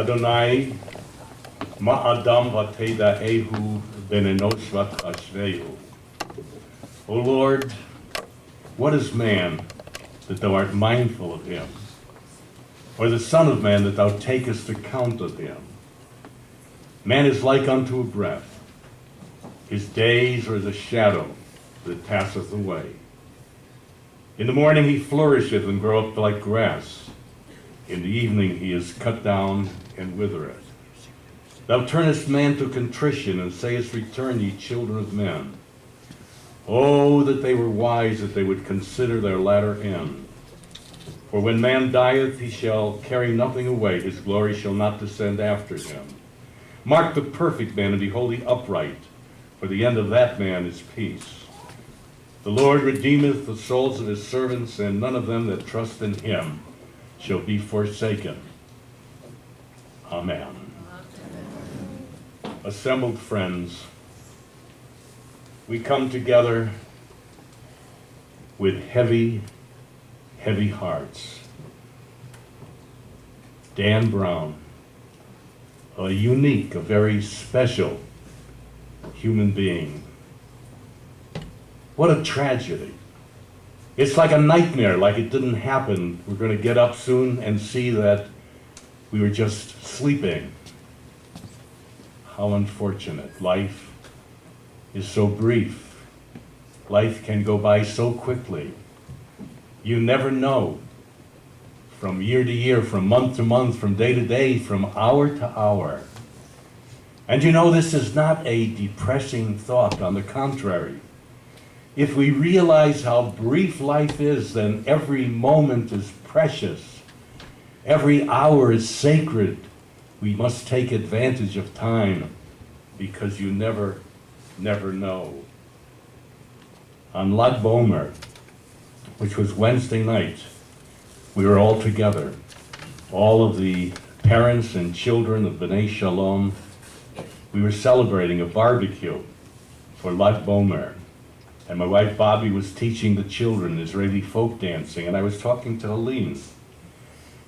Adonai, ma'adam v'teda'ehu benenosh v'tashvehu. O Lord, what is man that thou art mindful of him? Or the son of man that thou takest account of him? Man is like unto a breath. His days are as a shadow that passeth away. In the morning he flourisheth and groweth like grass. In the evening he is cut down and withereth. Thou turnest man to contrition, and sayest, Return, ye children of men. Oh, that they were wise, that they would consider their latter end. For when man dieth, he shall carry nothing away. His glory shall not descend after him. Mark the perfect man, and behold the upright, for the end of that man is peace. The Lord redeemeth the souls of his servants, and none of them that trust in him shall be forsaken. Amen. Assembled friends, we come together with heavy, heavy hearts. Dan Browne, a unique, a very special human being. What a tragedy. It's like a nightmare, like it didn't happen. We're going to get up soon and see that we were just sleeping. How unfortunate. Life is so brief. Life can go by so quickly. You never know. From year to year, from month to month, from day to day, from hour to hour. And you know, this is not a depressing thought. On the contrary. If we realize how brief life is, then every moment is precious. Every hour is sacred. We must take advantage of time because you never know. On Lag Bomer, which was Wednesday night, we were all together. All of the parents and children of B'nai Shalom. We were celebrating a barbecue for Lag Bomer. And my wife Bobby was teaching the children Israeli folk dancing, and I was talking to Helene.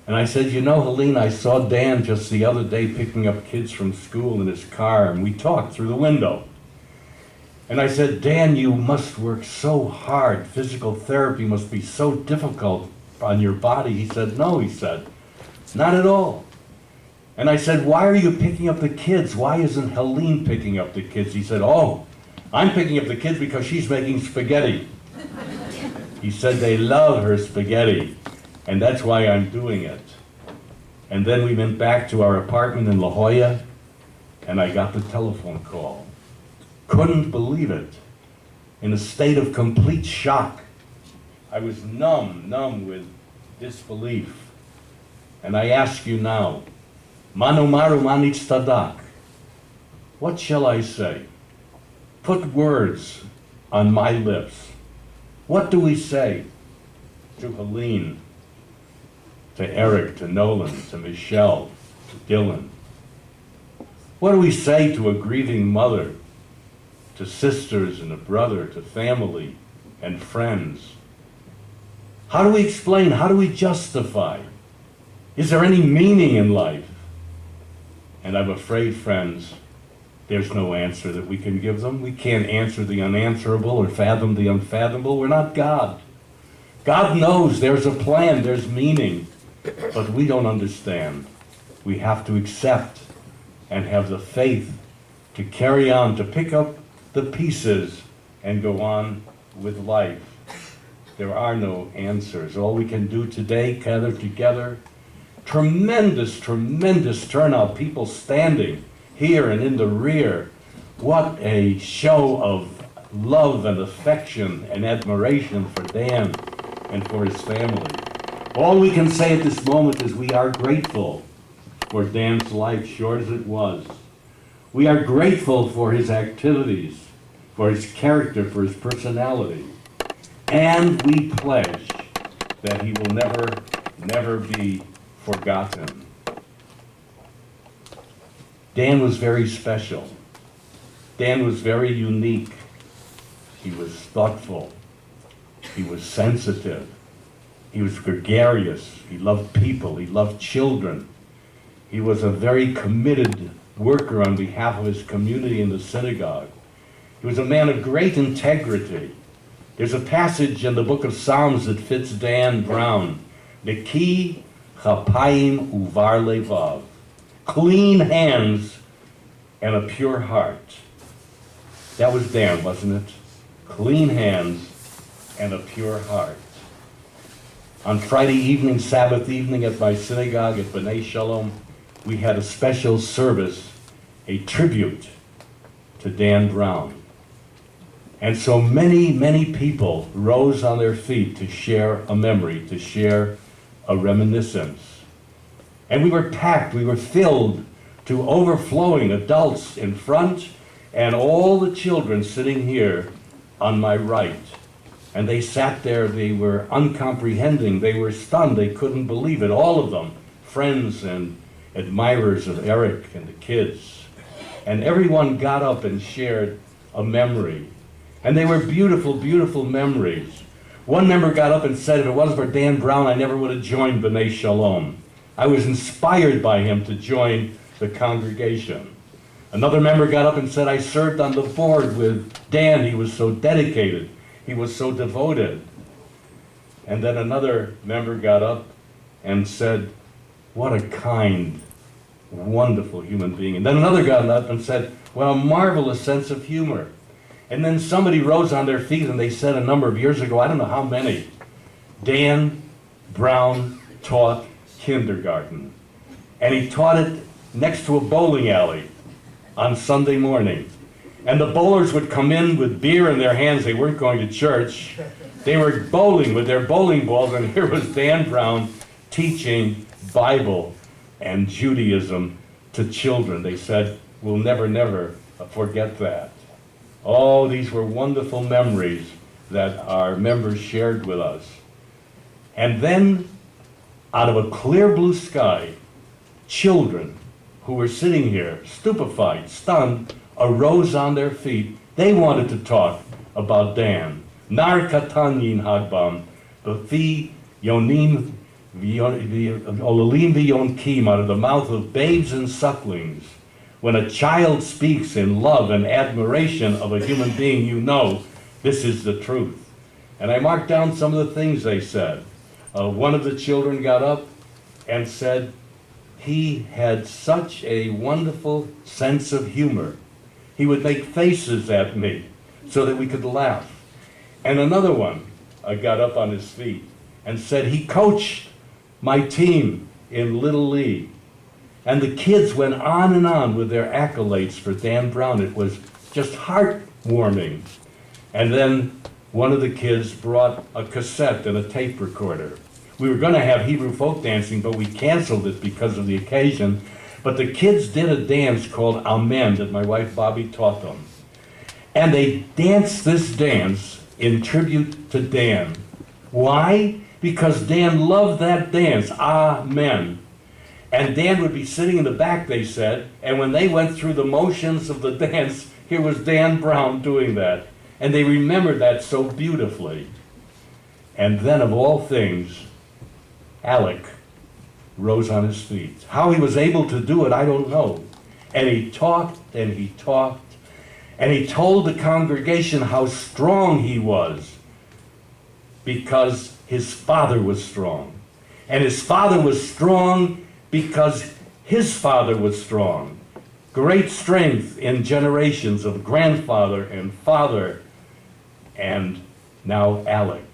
And I said, you know, Helene, I saw Dan just the other day picking up kids from school in his car, and we talked through the window. And I said, Dan, you must work so hard. Physical therapy must be so difficult on your body. He said, no, he said, not at all. And I said, why are you picking up the kids? Why isn't Helene picking up the kids? He said, oh, I'm picking up the kids because she's making spaghetti. He said they love her spaghetti, and that's why I'm doing it. And then we went back to our apartment in La Jolla, and I got the telephone call. Couldn't believe it. In a state of complete shock. I was numb with disbelief. And I ask you now, Manu maru manich tadak. What shall I say? Put words on my lips. What do we say to Helene, to Eric, to Nolan, to Michelle, to Dylan? What do we say to a grieving mother, to sisters and a brother, to family and friends? How do we explain? How do we justify? Is there any meaning in life? And I'm afraid, friends, there's no answer that we can give them. We can't answer the unanswerable or fathom the unfathomable. We're not God. God knows there's a plan, there's meaning, but we don't understand. We have to accept and have the faith to carry on, to pick up the pieces and go on with life. There are no answers. All we can do today, gather together, tremendous turnout, people standing here and in the rear. What a show of love and affection and admiration for Dan and for his family. All we can say at this moment is we are grateful for Dan's life, short as it was. We are grateful for his activities, for his character, for his personality. And we pledge that he will never be forgotten. Dan was very special. Dan was very unique. He was thoughtful. He was sensitive. He was gregarious. He loved people. He loved children. He was a very committed worker on behalf of his community in the synagogue. He was a man of great integrity. There's a passage in the book of Psalms that fits Dan Browne. Neki chapayim uvar levav. Clean hands and a pure heart. That was Dan, wasn't it? Clean hands and a pure heart. On Friday evening, Sabbath evening at my synagogue at B'nai Shalom, we had a special service, a tribute to Dan Browne. And so many people rose on their feet to share a memory, to share a reminiscence. And we were packed, we were filled to overflowing, adults in front and all the children sitting here on my right. And they sat there, they were uncomprehending, they were stunned, they couldn't believe it, all of them, friends and admirers of Eric and the kids. And everyone got up and shared a memory. And they were beautiful, beautiful memories. One member got up and said, if it wasn't for Dan Browne, I never would have joined B'nai Shalom. I was inspired by him to join the congregation. Another member got up and said, I served on the board with Dan. He was so dedicated. He was so devoted. And then another member got up and said, what a kind, wonderful human being. And then another got up and said, what a marvelous sense of humor. And then somebody rose on their feet and they said a number of years ago, I don't know how many, Dan Browne taught kindergarten. And he taught it next to a bowling alley on Sunday morning. And the bowlers would come in with beer in their hands. They weren't going to church. They were bowling with their bowling balls, and here was Dan Browne teaching Bible and Judaism to children. They said, we'll never forget that. Oh, these were wonderful memories that our members shared with us. And then, out of a clear blue sky, children who were sitting here, stupefied, stunned, arose on their feet. They wanted to talk about Dan. Nar katan yin hagbam, b'fi yonim olalim v'yonkim, out of the mouth of babes and sucklings. When a child speaks in love and admiration of a human being, you know this is the truth. And I marked down some of the things they said. One of the children got up and said, he had such a wonderful sense of humor. He would make faces at me so that we could laugh. And another one got up on his feet and said he coached my team in Little League. And the kids went on and on with their accolades for Dan Browne. It was just heartwarming. And then one of the kids brought a cassette and a tape recorder. We were going to have Hebrew folk dancing, but we canceled it because of the occasion. But the kids did a dance called Amen that my wife Bobby taught them. And they danced this dance in tribute to Dan. Why? Because Dan loved that dance, Amen. And Dan would be sitting in the back, they said, and when they went through the motions of the dance, here was Dan Browne doing that. And they remembered that so beautifully. And then of all things, Alec rose on his feet. How he was able to do it, I don't know. And he talked and he talked, and he told the congregation how strong he was because his father was strong. And his father was strong because his father was strong. Great strength in generations of grandfather and father, and now Alec.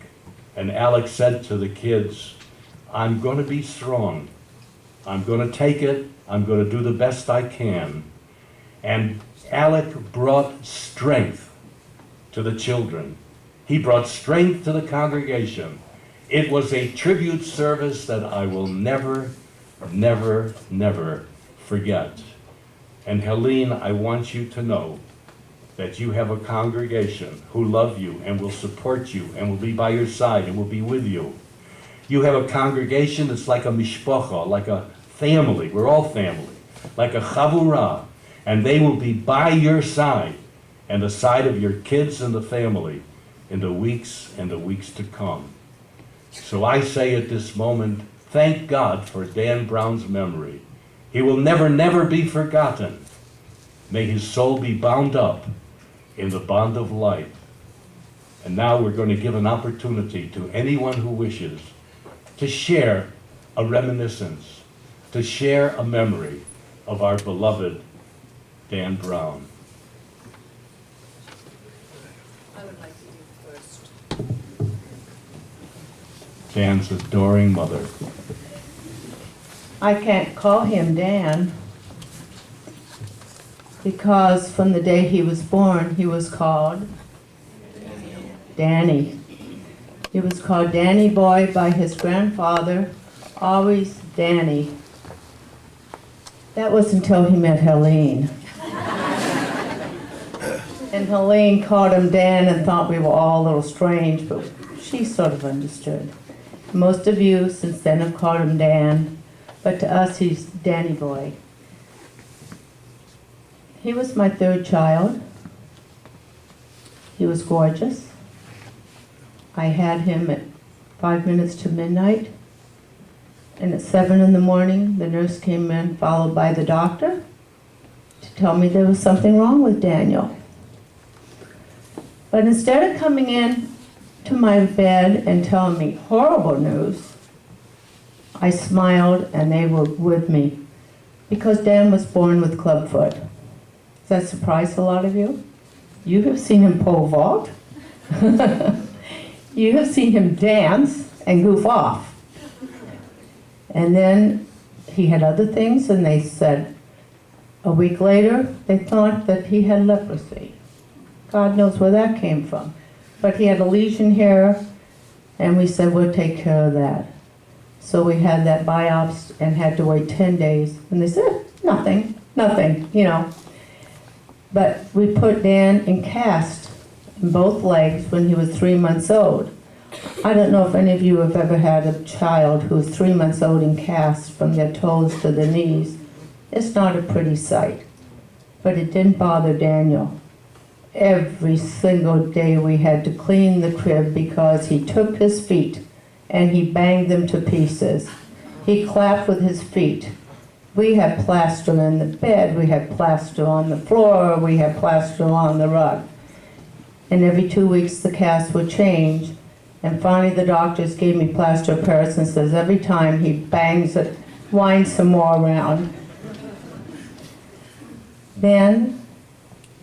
And Alec said to the kids, I'm going to be strong. I'm going to take it. I'm going to do the best I can. And Alec brought strength to the children. He brought strength to the congregation. It was a tribute service that I will never forget. And Helene, I want you to know that you have a congregation who love you and will support you and will be by your side and will be with you. You have a congregation that's like a mishpacha, like a family. We're all family. Like a chavurah. And they will be by your side and the side of your kids and the family in the weeks and the weeks to come. So I say at this moment, thank God for Dan Browne's memory. He will never, never be forgotten. May his soul be bound up in the bond of light. And now we're going to give an opportunity to anyone who wishes to share a reminiscence, to share a memory of our beloved Dan Browne. I would like to do first. Dan's adoring mother. I can't call him Dan because from the day he was born, he was called Danny. He was called Danny Boy by his grandfather, always Danny. That was until he met Helene. And Helene called him Dan and thought we were all a little strange, but she sort of understood. Most of you since then have called him Dan, but to us he's Danny Boy. He was my third child. He was gorgeous. I had him at 5 minutes to midnight, and at 7 in the morning the nurse came in, followed by the doctor, to tell me there was something wrong with Daniel. But instead of coming in to my bed and telling me horrible news, I smiled and they were with me, because Dan was born with clubfoot. Does that surprise a lot of you? You have seen him pole vault. You have seen him dance and goof off. And then he had other things, and they said a week later they thought that he had leprosy. God knows where that came from. But he had a lesion here, and we said we'll take care of that. So we had that biopsy and had to wait 10 days. And they said, nothing, you know. But we put Dan in cast in both legs when he was 3 months old. I don't know if any of you have ever had a child who was 3 months old in cast from their toes to their knees. It's not a pretty sight. But it didn't bother Daniel. Every single day we had to clean the crib because he took his feet and he banged them to pieces. He clapped with his feet. We had plaster in the bed, we had plaster on the floor, we had plaster on the rug. And every 2 weeks the cast would change. And finally the doctors gave me plaster of Paris and says every time he bangs it, winds some more around. Then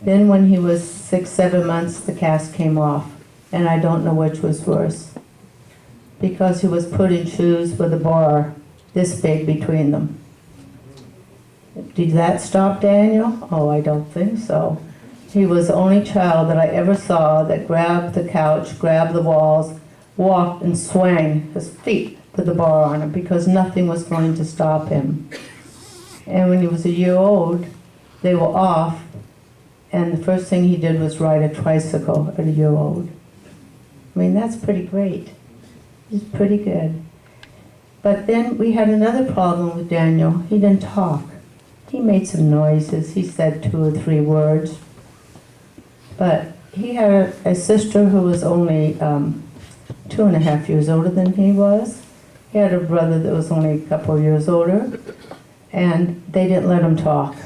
when he was 6, 7 months, the cast came off. And I don't know which was worse. Because he was put in shoes with a bar this big between them. Did that stop Daniel? Oh, I don't think so. He was the only child that I ever saw that grabbed the couch, grabbed the walls, walked and swang his feet with the bar on him because nothing was going to stop him. And when he was a year old, they were off, and the first thing he did was ride a tricycle at a year old. I mean, that's pretty great. He's pretty good. But then we had another problem with Daniel. He didn't talk. He made some noises. He said 2 or 3 words. But he had a sister who was only 2.5 years older than he was. He had a brother that was only a couple of years older. And they didn't let him talk.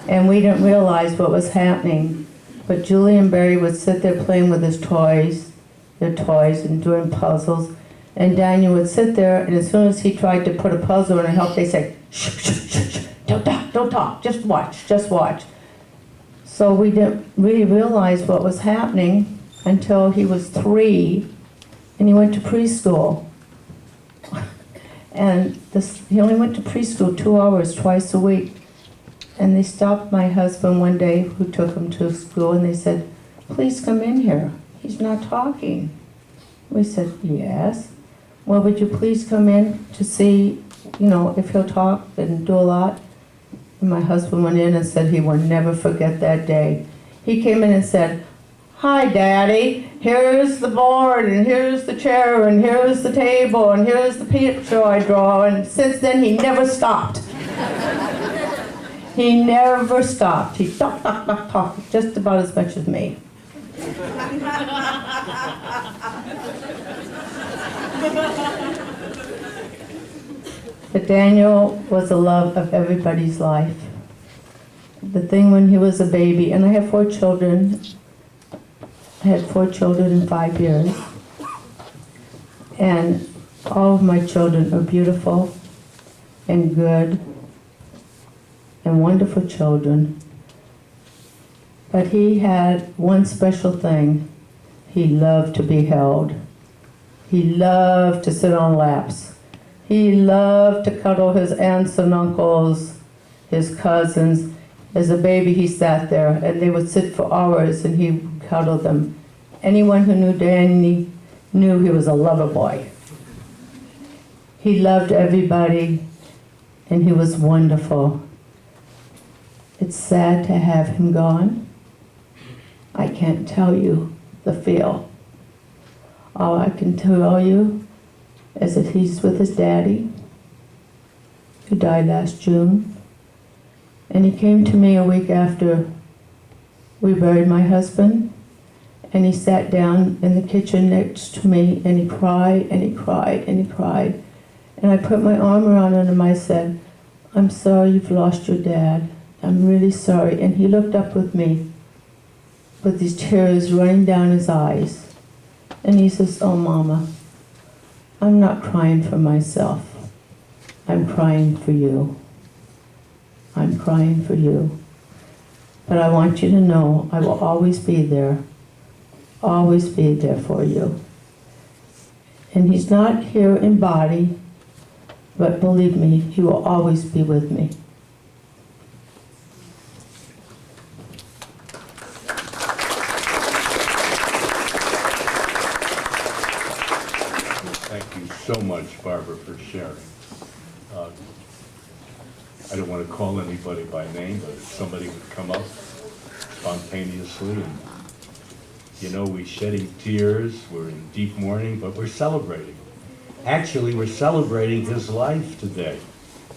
And we didn't realize what was happening. But Julie and Barry would sit there playing with his toys, their toys, and doing puzzles. And Daniel would sit there, and as soon as he tried to put a puzzle in and help, they say, shh, shh, shh, shh, don't talk, just watch, just watch. So we didn't really realize what was happening until he was 3, and he went to preschool. And he only went to preschool 2 hours twice a week. And they stopped my husband one day, who took him to school, and they said, please come in here. He's not talking. We said, yes. Well, would you please come in to see, if he'll talk and do a lot? And my husband went in and said he will never forget that day. He came in and said, hi, Daddy. Here's the board, and here's the chair, and here's the table, and here's the picture I draw. And since then, he never stopped. He never stopped. He talked just about as much as me. But Daniel was the love of everybody's life. The thing when he was a baby, and I have 4 children. I had 4 children in 5 years. And all of my children are beautiful and good and wonderful children. But he had one special thing. He loved to be held. He loved to sit on laps. He loved to cuddle his aunts and uncles, his cousins. As a baby, he sat there, and they would sit for hours, and he cuddled them. Anyone who knew Danny knew he was a lover boy. He loved everybody, and he was wonderful. It's sad to have him gone. I can't tell you the feel. All I can tell you is that he's with his daddy, who died last June. And he came to me a week after we buried my husband, and he sat down in the kitchen next to me, and he cried, and he cried, and he cried. And I put my arm around him, and I said, "I'm sorry you've lost your dad. I'm really sorry." And he looked up with me with these tears running down his eyes. And he says, "Oh, Mama, I'm not crying for myself. I'm crying for you. I'm crying for you. But I want you to know I will always be there for you." And he's not here in body, but believe me, he will always be with me. Thank you so much, Barbara, for sharing. I don't want to call anybody by name, but if somebody would come up spontaneously and, you know, we're shedding tears, we're in deep mourning, but we're celebrating. Actually, we're celebrating his life today.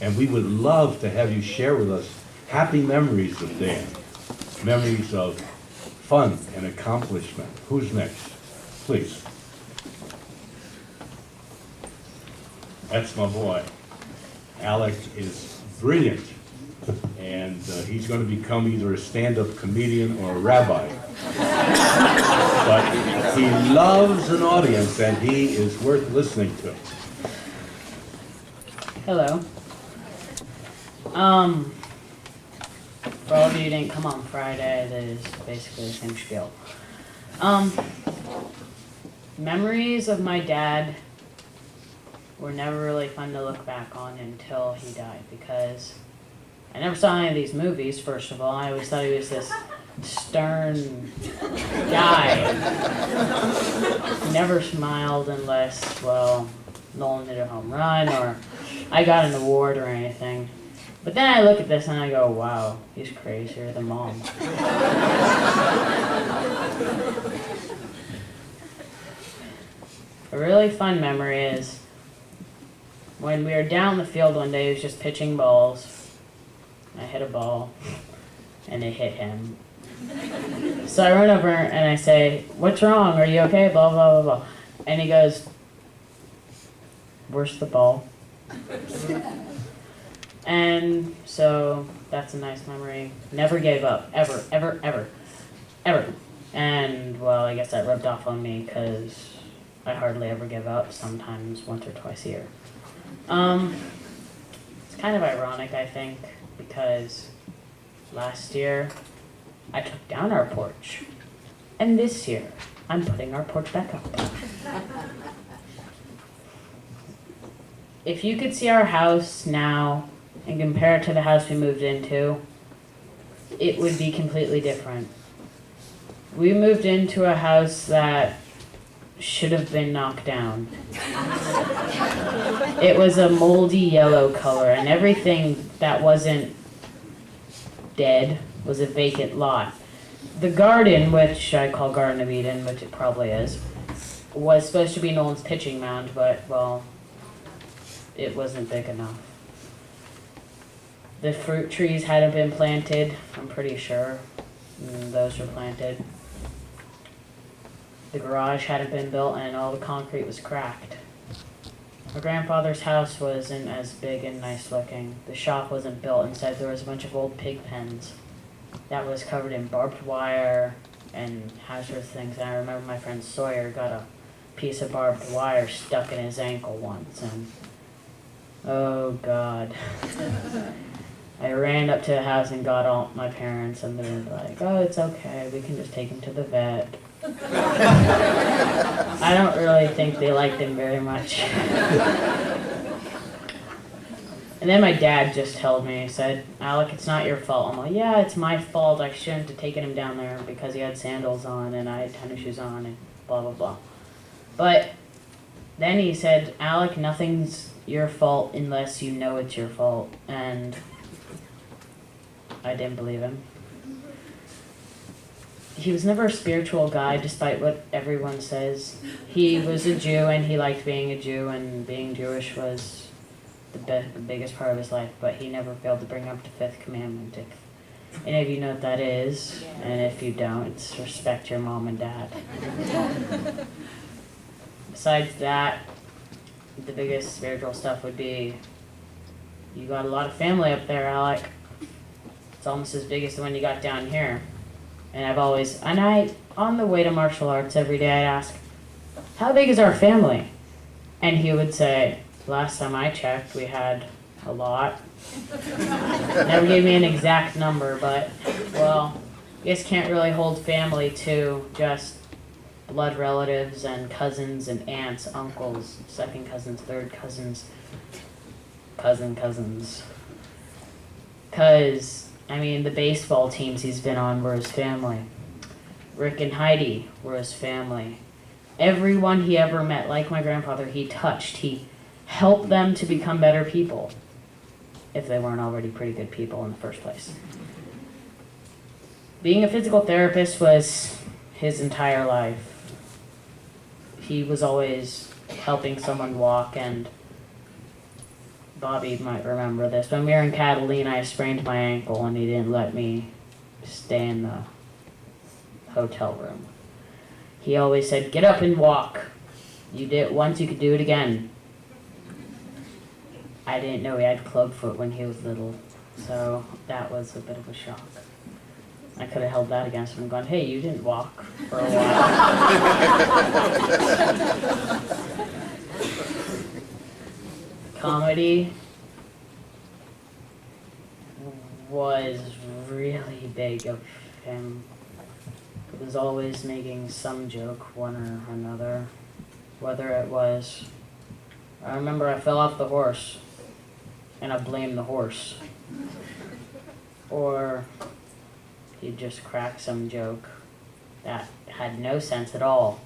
And we would love to have you share with us happy memories of Dan, memories of fun and accomplishment. Who's next? Please. That's my boy. Alec is brilliant, and he's going to become either a stand-up comedian or a rabbi. But he loves an audience, and he is worth listening to. Hello. For all of you who didn't come on Friday, that is basically the same spiel. Memories of my dad were never really fun to look back on until he died, because I never saw any of these movies, first of all. I always thought he was this stern guy. He never smiled unless, well, Nolan hit a home run or I got an award or anything. But then I look at this and I go, wow, he's crazier than Mom. A really fun memory is when we were down the field one day, he was just pitching balls. I hit a ball, and it hit him. So I run over and I say, "What's wrong? Are you okay?" Blah, blah, blah, blah. And he goes, "Where's the ball?" And so that's a nice memory. Never gave up, ever, ever, ever, ever. And, well, I guess that rubbed off on me because I hardly ever give up, sometimes once or twice a year. It's kind of ironic, I think, because last year I took down our porch, and this year I'm putting our porch back up. If you could see our house now and compare it to the house we moved into, it would be completely different. We moved into a house that should have been knocked down. It was a moldy yellow color, and everything that wasn't dead was a vacant lot. The garden, which I call Garden of Eden, which it probably is, was supposed to be Nolan's pitching mound, but, well, it wasn't big enough. The fruit trees hadn't been planted, I'm pretty sure. Those were planted. The garage hadn't been built, and all the concrete was cracked. My grandfather's house wasn't as big and nice looking. The shop wasn't built. Instead, there was a bunch of old pig pens that was covered in barbed wire and hazardous things. And I remember my friend Sawyer got a piece of barbed wire stuck in his ankle once, and oh God. I ran up to the house and got all my parents, and they were like, oh, it's okay, we can just take him to the vet. I don't really think they liked him very much. And then my dad just told me, he said, Alec, it's not your fault. I'm like, yeah, it's my fault. I shouldn't have taken him down there because he had sandals on and I had tennis shoes on and blah, blah, blah. But then he said, Alec, nothing's your fault unless you know it's your fault. And I didn't believe him. He was never a spiritual guy, despite what everyone says. He was a Jew, and he liked being a Jew, and being Jewish was the biggest part of his life, but he never failed to bring up the fifth commandment. If any of you know what that is, and if you don't, it's respect your mom and dad. Besides that, the biggest spiritual stuff would be, you got a lot of family up there, Alec. It's almost as big as the one you got down here. And on the way to martial arts every day, I'd ask, how big is our family? And he would say, last time I checked, we had a lot. Never gave me an exact number, but, well, you guys can't really hold family to just blood relatives and cousins and aunts, uncles, second cousins, third cousins, cousins. Because the baseball teams he's been on were his family. Rick and Heidi were his family. Everyone he ever met, like my grandfather, he touched. He helped them to become better people, if they weren't already pretty good people in the first place. Being a physical therapist was his entire life. He was always helping someone walk, and Bobby might remember this. When we were in Catalina, I sprained my ankle and he didn't let me stay in the hotel room. He always said, get up and walk. You did it once, you could do it again. I didn't know he had clubfoot when he was little, so that was a bit of a shock. I could have held that against him and gone, hey, you didn't walk for a while. Comedy was really big of him. He was always making some joke, one or another, whether it was, I remember I fell off the horse, and I blamed the horse. Or he'd just crack some joke that had no sense at all.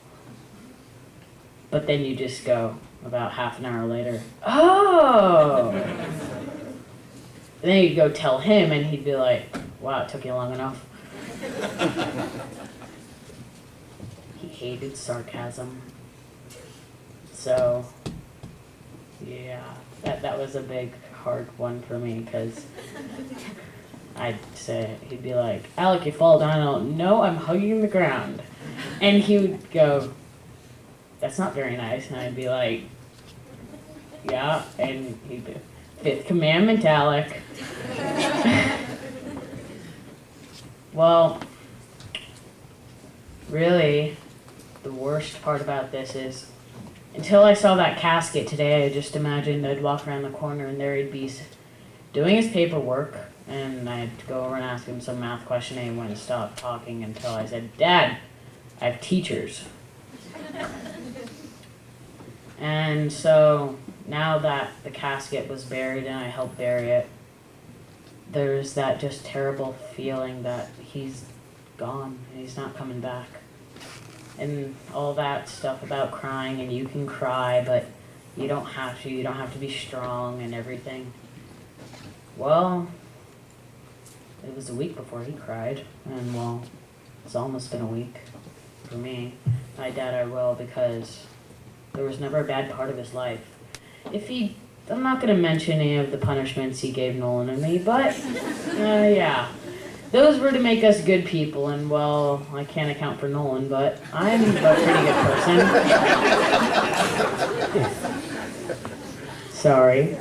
But then you just go, about half an hour later, oh! And then you'd go tell him, and he'd be like, wow, it took you long enough. He hated sarcasm. So, yeah, that was a big, hard one for me, because I'd say, he'd be like, Alec, you fall down. I'll, no, I'm hugging the ground. And he would go, that's not very nice. And I'd be like, yeah, and he'd be, fifth commandment, Alec. Well, really, the worst part about this is, until I saw that casket today, I just imagined I'd walk around the corner and there he'd be doing his paperwork, and I'd go over and ask him some math question, and he wouldn't stop talking until I said, Dad, I have teachers. And so, now that the casket was buried and I helped bury it, there's that just terrible feeling that he's gone and he's not coming back. And all that stuff about crying, and you can cry, but you don't have to be strong and everything. Well, it was a week before he cried, and well, it's almost been a week for me. I doubt I will, because there was never a bad part of his life. I'm not going to mention any of the punishments he gave Nolan and me, but, yeah. Those were to make us good people, and well, I can't account for Nolan, but I'm a pretty good person. Sorry.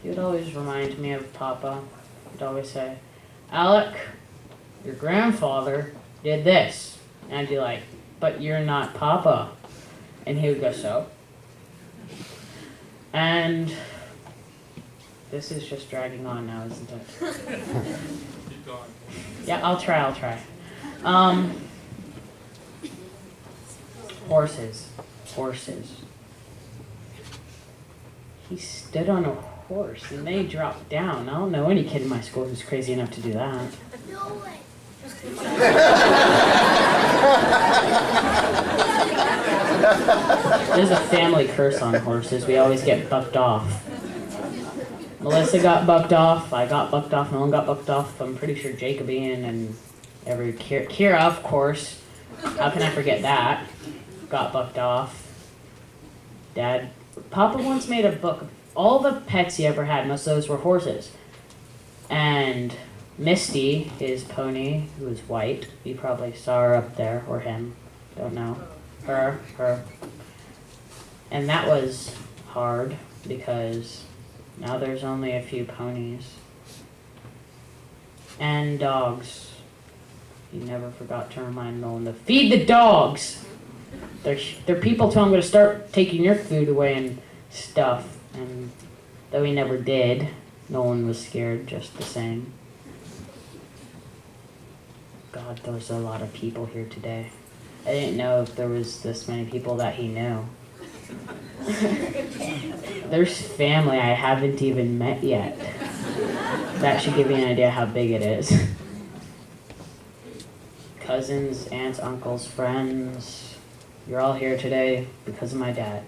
He would always remind me of Papa. He'd always say, Alec, your grandfather did this. And I'd be like, but you're not Papa. And he would go, so? And this is just dragging on now, isn't it? Keep going. Yeah, I'll try. Horses. He stood on a horse and they dropped down. I don't know any kid in my school who's crazy enough to do that. No way. There's a family curse on horses. We always get bucked off. Melissa got bucked off. I got bucked off. No one got bucked off. I'm pretty sure Jacobian and Kira, of course. How can I forget that? Got bucked off. Papa once made a book of all the pets he ever had. Most of those were horses. And Misty, his pony, who was white. You probably saw her up there, or him. Don't know. Her. And that was hard because now there's only a few ponies. And dogs. He never forgot to remind Nolan to feed the dogs. They're people tell him to start taking your food away and stuff. And though he never did, Nolan was scared just the same. God, there's a lot of people here today. I didn't know if there was this many people that he knew. There's family I haven't even met yet. That should give you an idea how big it is. Cousins, aunts, uncles, friends. You're all here today because of my dad.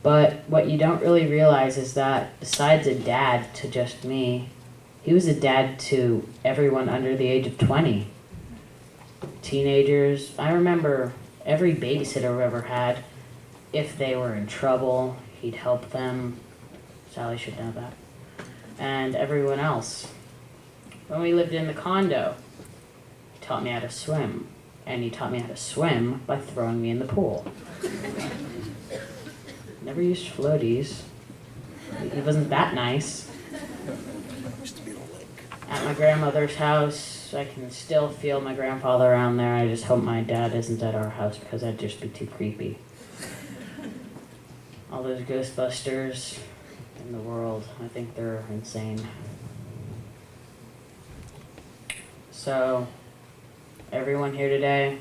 But what you don't really realize is that besides a dad to just me, he was a dad to everyone under the age of 20. Teenagers. I remember every babysitter I've ever had, if they were in trouble, he'd help them. Sally should know that. And everyone else. When we lived in the condo, he taught me how to swim. And he taught me how to swim by throwing me in the pool. Never used floaties. He wasn't that nice. At my grandmother's house, I can still feel my grandfather around there. I just hope my dad isn't at our house because that'd just be too creepy. All those Ghostbusters in the world, I think they're insane. So, everyone here today,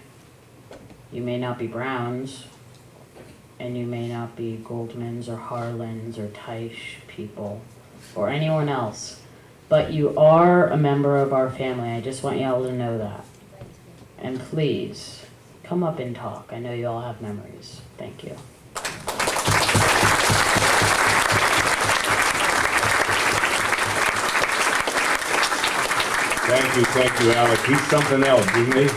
you may not be Browns, and you may not be Goldmans or Harlans or Teich people, or anyone else, but you are a member of our family. I just want you all to know that. And please, come up and talk. I know you all have memories. Thank you. Thank you, Alec. He's something else, isn't he?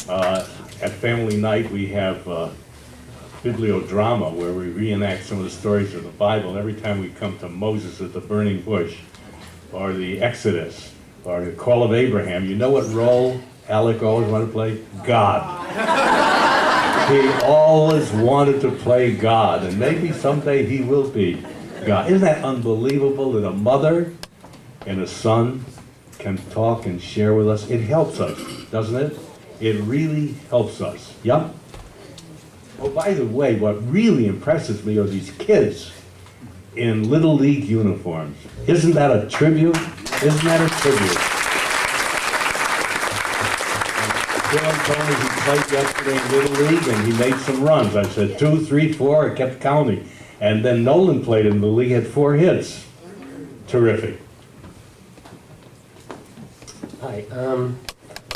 At family night, we have bibliodrama where we reenact some of the stories of the Bible. Every time we come to Moses at the burning bush, or the Exodus, or the call of Abraham, you know what role Alec always wanted to play? God. He always wanted to play God, and maybe someday he will be God. Isn't that unbelievable that a mother and a son can talk and share with us? It helps us, doesn't it? It really helps us. Yep. Oh, by the way, what really impresses me are these kids in Little League uniforms. Isn't that a tribute? Isn't that a tribute? Dylan told me he played yesterday in Little League and he made some runs. I said 2, 3, 4, I kept counting. And then Nolan played in the league, had 4 hits. Terrific. Hi, I'm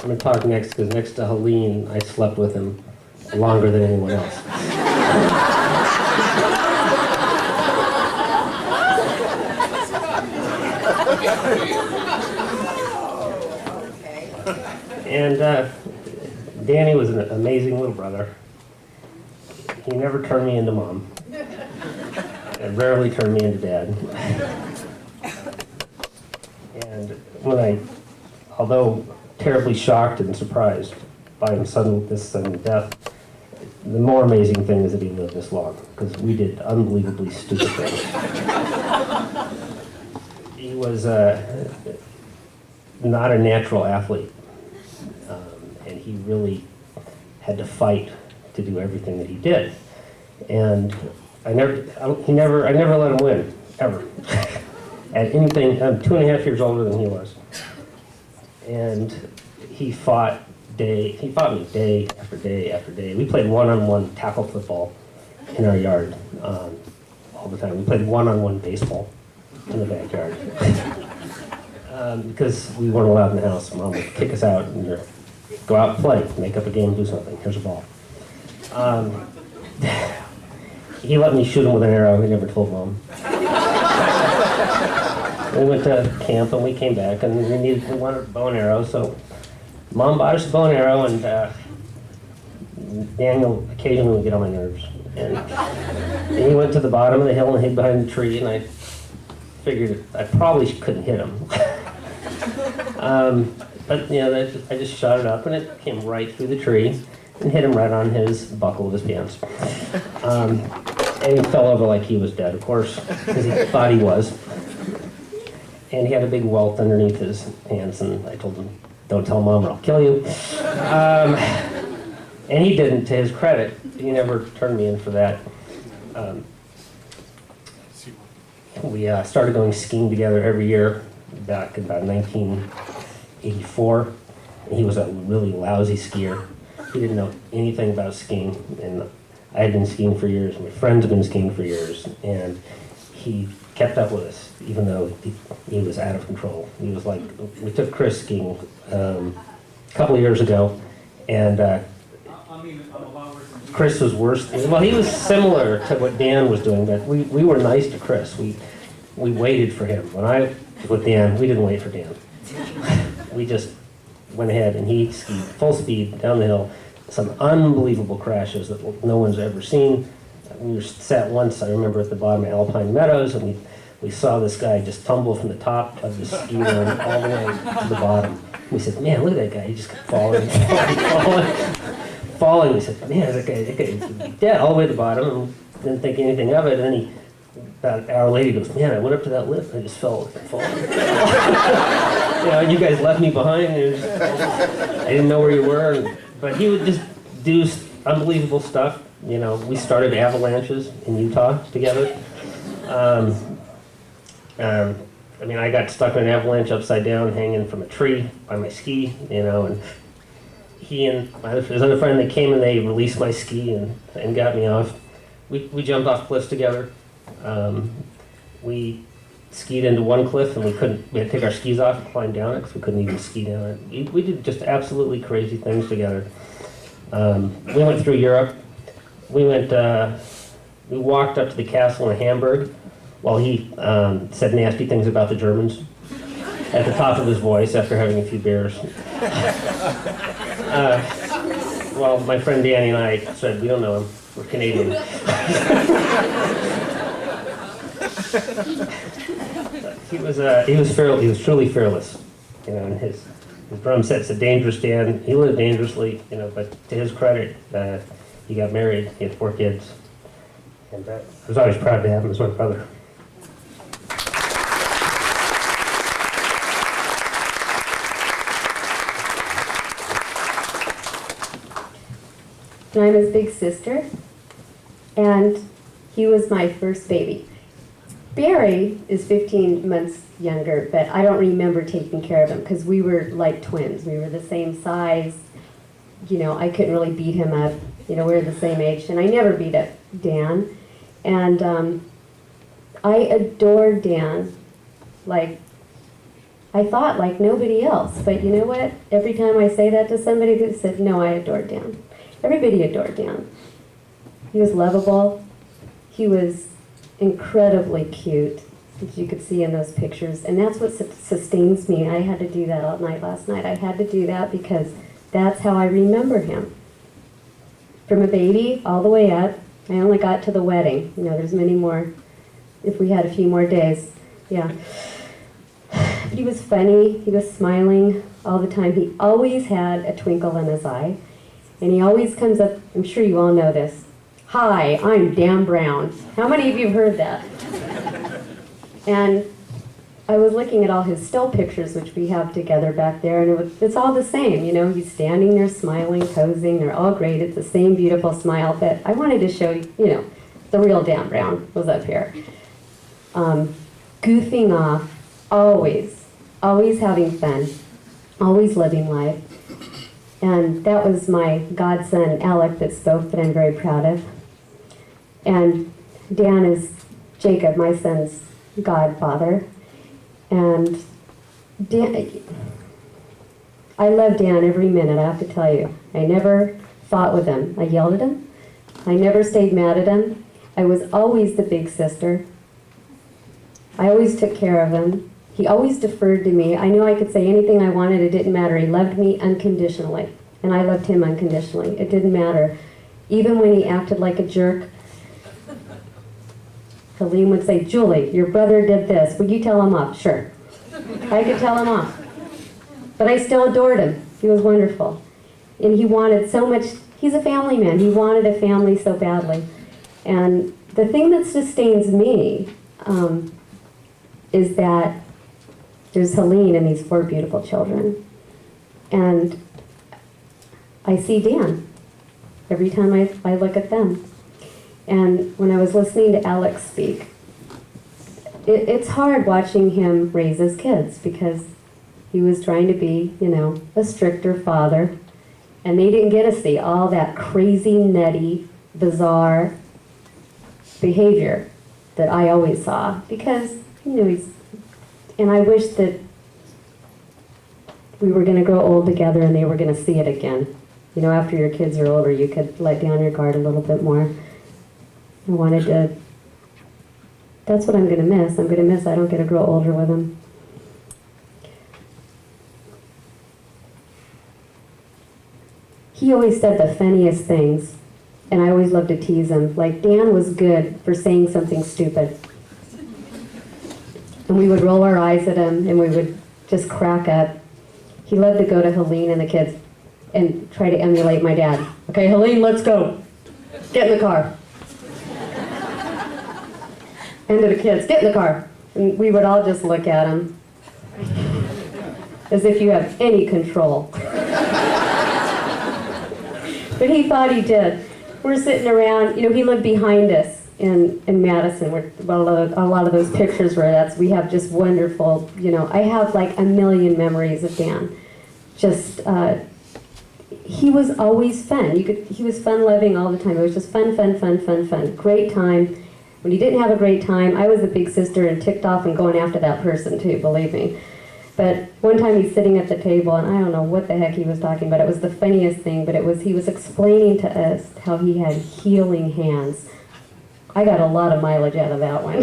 going to talk next because next to Helene, I slept with him longer than anyone else. And Danny was an amazing little brother. He never turned me into mom. And rarely turned me into dad. And when although terribly shocked and surprised by this sudden death. The more amazing thing is that he lived this long, because we did unbelievably stupid things. He was not a natural athlete, and he really had to fight to do everything that he did. And I never let him win, ever. At anything, I'm 2.5 years older than he was. And he fought me day after day after day. We played one-on-one tackle football in our yard all the time. We played one-on-one baseball in the backyard. Because we weren't allowed in the house. Mom would kick us out and go out and play, make up a game, do something. Here's a ball. He let me shoot him with an arrow. He never told Mom. We went to camp and we came back and we wanted a bow and arrow, so Mom bought us a bow and arrow, and Daniel occasionally would get on my nerves. And he went to the bottom of the hill and hid behind the tree, and I figured I probably couldn't hit him. But you know, I just shot it up and it came right through the tree and hit him right on his buckle of his pants. And he fell over like he was dead, of course, because he thought he was. And he had a big welt underneath his hands, and I told him, "Don't tell Mom or I'll kill you." And he didn't, to his credit. He never turned me in for that. We started going skiing together every year back about 1984. And he was a really lousy skier. He didn't know anything about skiing, and I had been skiing for years. My friends had been skiing for years, and he kept up with us, even though he was out of control. He was like, we took Chris skiing a couple of years ago, and Chris was worse. Well, he was similar to what Dan was doing, but we were nice to Chris. We waited for him. When I was with Dan, we didn't wait for Dan. We just went ahead, and he skied full speed down the hill. Some unbelievable crashes that no one's ever seen. We were sat once, I remember, at the bottom of Alpine Meadows, and we saw this guy just tumble from the top of the ski run all the way to the bottom. We said, "Man, look at that guy, he just kept falling, falling. We said, "Man, that guy is dead," all the way to the bottom, and didn't think anything of it. And then about an hour later, he goes, "Man, I went up to that lift, and I just fell." You guys left me behind, and I didn't know where you were. But he would just do unbelievable stuff. You know, we started avalanches in Utah together. I mean, I got stuck in an avalanche upside down, hanging from a tree by my ski, and he and his other friend, they came and they released my ski and got me off. We jumped off cliffs together. We skied into one cliff and we had to take our skis off and climb down it because we couldn't even ski down it. We did just absolutely crazy things together. We went through Europe. We walked up to the castle in Hamburg while he said nasty things about the Germans at the top of his voice after having a few beers. Well, my friend Danny and I said, "We don't know him. We're Canadian." He was truly fearless. And his drum set's a dangerous Dan. He lived dangerously, but to his credit, he got married. He had 4 kids. And I was always proud to have him as my brother. I'm his big sister, and he was my first baby. Barry is 15 months younger, but I don't remember taking care of him because we were like twins. We were the same size. I couldn't really beat him up. We were the same age, and I never beat up Dan. And I adored Dan, I thought like nobody else. But you know what? Every time I say that to somebody, they said, "No, I adored Dan." Everybody adored Dan. He was lovable. He was incredibly cute, as you could see in those pictures. And that's what sustains me. I had to do that all night last night. I had to do that because that's how I remember him. From a baby all the way up. I only got to the wedding. There's many more, if we had a few more days. Yeah. He was funny. He was smiling all the time. He always had a twinkle in his eye. And he always comes up, I'm sure you all know this. Hi, I'm Dan Browne. How many of you have heard that? And I was looking at all his still pictures, which we have together back there, and it's all the same. You know, he's standing there smiling, posing. They're all great. It's the same beautiful smile. But I wanted to show you, you know, the real Dan Browne was up here. Goofing off, always having fun, always living life. And that was my godson, Alec, that spoke, that I'm very proud of. And Dan is Jacob, my son's godfather. And Dan, I love Dan every minute, I have to tell you. I never fought with him. I yelled at him. I never stayed mad at him. I was always the big sister. I always took care of him. He always deferred to me. I knew I could say anything I wanted. It didn't matter. He loved me unconditionally. And I loved him unconditionally. It didn't matter. Even when he acted like a jerk, Helene would say, Julie, your brother did this. Would you tell him off? Sure. I could tell him off. But I still adored him. He was wonderful. And he wanted so much. He's a family man. He wanted a family so badly. And the thing that sustains me is that there's Helene and these 4 beautiful children. And I see Dan every time I look at them. And when I was listening to Alex speak, it's hard watching him raise his kids because he was trying to be, you know, a stricter father. And they didn't get to see all that crazy, nutty, bizarre behavior that I always saw because, you know, and I wish that we were going to grow old together and they were going to see it again. You know, after your kids are older, you could let down your guard a little bit more. I wanted to, that's what I'm going to miss. I'm going to miss I don't get to grow older with him. He always said the funniest things, and I always loved to tease him. Like, Dan was good for saying something stupid. And we would roll our eyes at him, and we would just crack up. He loved to go to Helene and the kids and try to emulate my dad. Okay, Helene, let's go. Get in the car. And to the kids, get in the car. And we would all just look at him as if you have any control. But he thought he did. We're sitting around, you know, he lived behind us in Madison, where a lot of those pictures were. We have just wonderful, you know, I have like a million memories of Dan. Just, he was always fun. He was fun-loving all the time. It was just fun, fun, fun, fun, fun. Great time. When he didn't have a great time, I was the big sister and ticked off and going after that person too, believe me. But one time he's sitting at the table, and I don't know what the heck he was talking about. It was the funniest thing, but he was explaining to us how he had healing hands. I got a lot of mileage out of that one.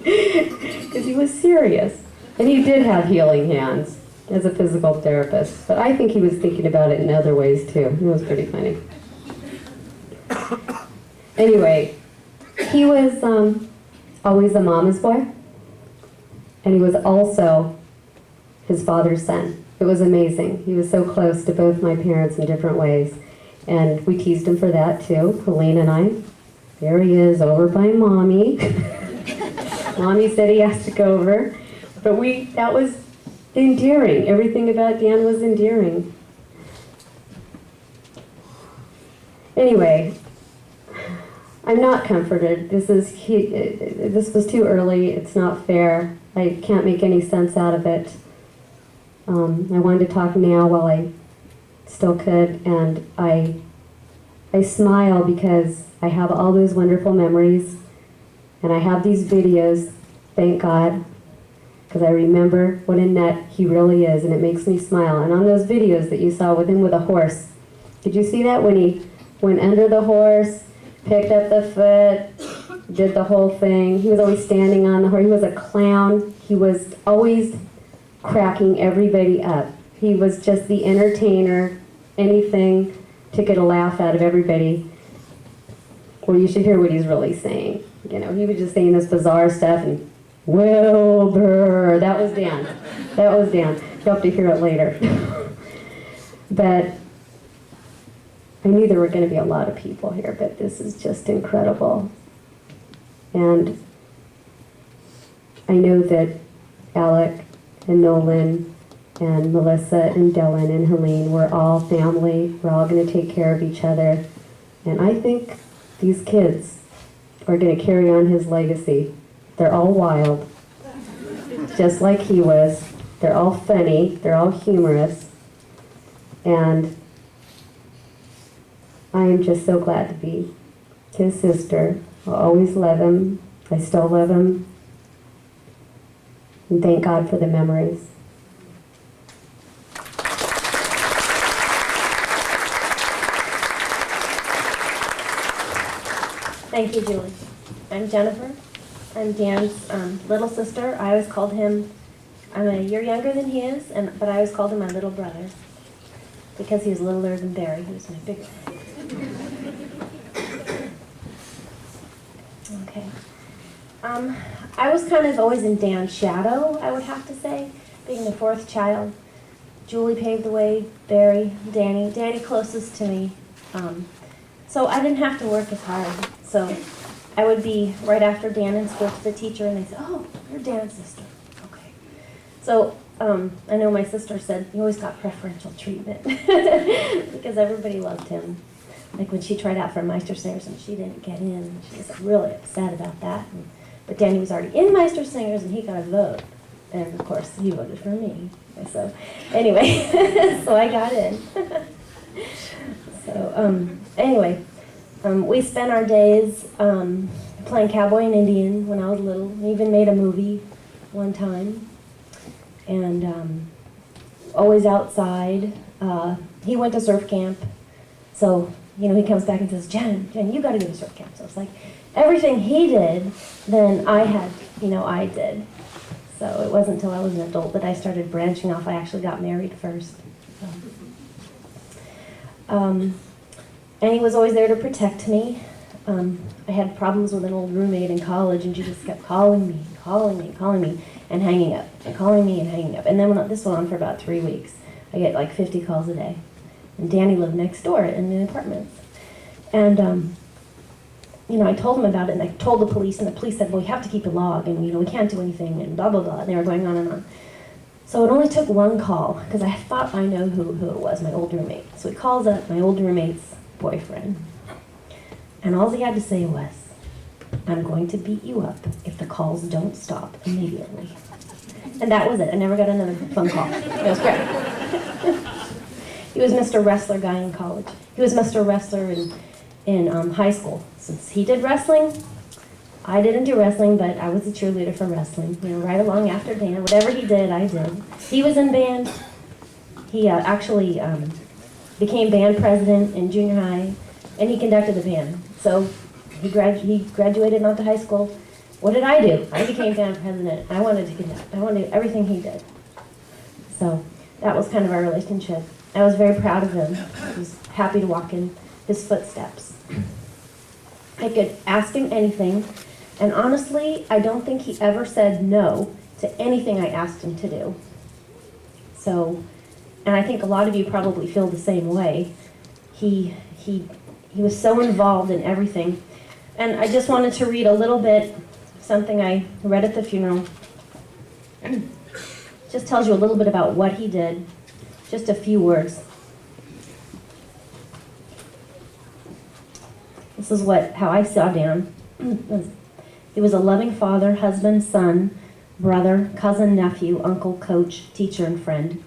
Because he was serious. And he did have healing hands as a physical therapist. But I think he was thinking about it in other ways too. It was pretty funny. Anyway, he was always a mama's boy. And he was also his father's son. It was amazing. He was so close to both my parents in different ways. And we teased him for that too, Helene and I. There he is over by Mommy. Mommy said he has to go over. But that was endearing. Everything about Dan was endearing. Anyway, I'm not comforted. This was too early. It's not fair. I can't make any sense out of it. I wanted to talk now while I still could, and I smile because I have all those wonderful memories, and I have these videos, thank God, because I remember what a nut he really is, and it makes me smile. And on those videos that you saw with him with a horse, did you see that when he went under the horse, picked up the foot, did the whole thing? He was always standing on the horse. He was a clown. He was always cracking everybody up. He was just the entertainer, anything to get a laugh out of everybody. Well, you should hear what he's really saying. You know, he was just saying this bizarre stuff, and Wilbur, that was Dan. That was Dan. You'll have to hear it later. But I knew there were going to be a lot of people here, but this is just incredible. And I know that Alec and Nolan and Melissa and Dylan and Helene, we're all family. We're all going to take care of each other. And I think these kids are going to carry on his legacy. They're all wild, just like he was. They're all funny. They're all humorous. And I am just so glad to be his sister. I'll always love him. I still love him. And thank God for the memories. Thank you, Julie. I'm Jennifer. I'm Dan's little sister. I always called him, I'm a year younger than he is, but I always called him my little brother because he was littler than Barry, who was my bigger brother. Okay. I was kind of always in Dan's shadow, I would have to say, being the fourth child. Julie paved the way, Barry, Danny closest to me. So I didn't have to work as hard. So I would be right after Dan in school to the teacher, and they'd say, "Oh, you're Dan's sister." Okay. So I know my sister said he always got preferential treatment because everybody loved him. Like when she tried out for Meistersingers and she didn't get in, she was really upset about that. But Danny was already in Meistersingers and he got a vote, and of course he voted for me. So anyway, so I got in. So anyway, we spent our days playing cowboy and Indian when I was little. We even made a movie one time. And always outside. He went to surf camp. So, you know, he comes back and says, Jen, you got to go to surf camp. So it's like everything he did, then I did. So it wasn't until I was an adult that I started branching off. I actually got married first. And he was always there to protect me. I had problems with an old roommate in college, and she just kept calling me, and hanging up, and calling me and hanging up. And then this went on for about 3 weeks. I get like 50 calls a day. And Danny lived next door in the apartments. And, I told him about it, and I told the police, and the police said, well, we have to keep a log, and, we can't do anything, and blah, blah, blah. And they were going on and on. So it only took one call, because I thought I know who it was, my old roommate. So he calls up my old roommate's boyfriend. And all he had to say was, I'm going to beat you up if the calls don't stop immediately. And that was it. I never got another phone call. It was great. He was Mr. Wrestler guy in college. He was Mr. Wrestler in high school. Since he did wrestling, I didn't do wrestling, but I was a cheerleader for wrestling. Right along after Dan. Whatever he did, I did. He was in band. He actually became band president in junior high, and he conducted the band. So he graduated not to high school. What did I do? I became band president. I wanted to conduct. I wanted to do everything he did. So that was kind of our relationship. I was very proud of him. I was happy to walk in his footsteps. I could ask him anything, and honestly, I don't think he ever said no to anything I asked him to do. So, and I think a lot of you probably feel the same way. He was so involved in everything. And I just wanted to read a little bit, something I read at the funeral. Just tells you a little bit about what he did. Just a few words. This is how I saw Dan. He was a loving father, husband, son, brother, cousin, nephew, uncle, coach, teacher, and friend.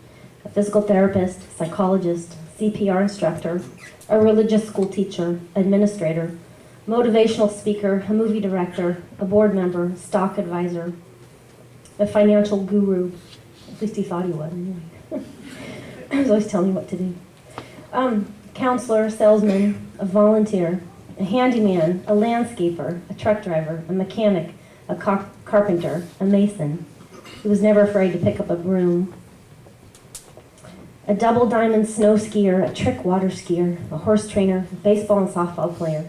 A physical therapist, psychologist, CPR instructor, a religious school teacher, administrator, motivational speaker, a movie director, a board member, stock advisor, a financial guru. At least he thought he was, anyway. He was always telling me what to do. Counselor, salesman, a volunteer, a handyman, a landscaper, a truck driver, a mechanic, a carpenter, a mason. He was never afraid to pick up a broom. A double diamond snow skier, a trick water skier, a horse trainer, a baseball and softball player,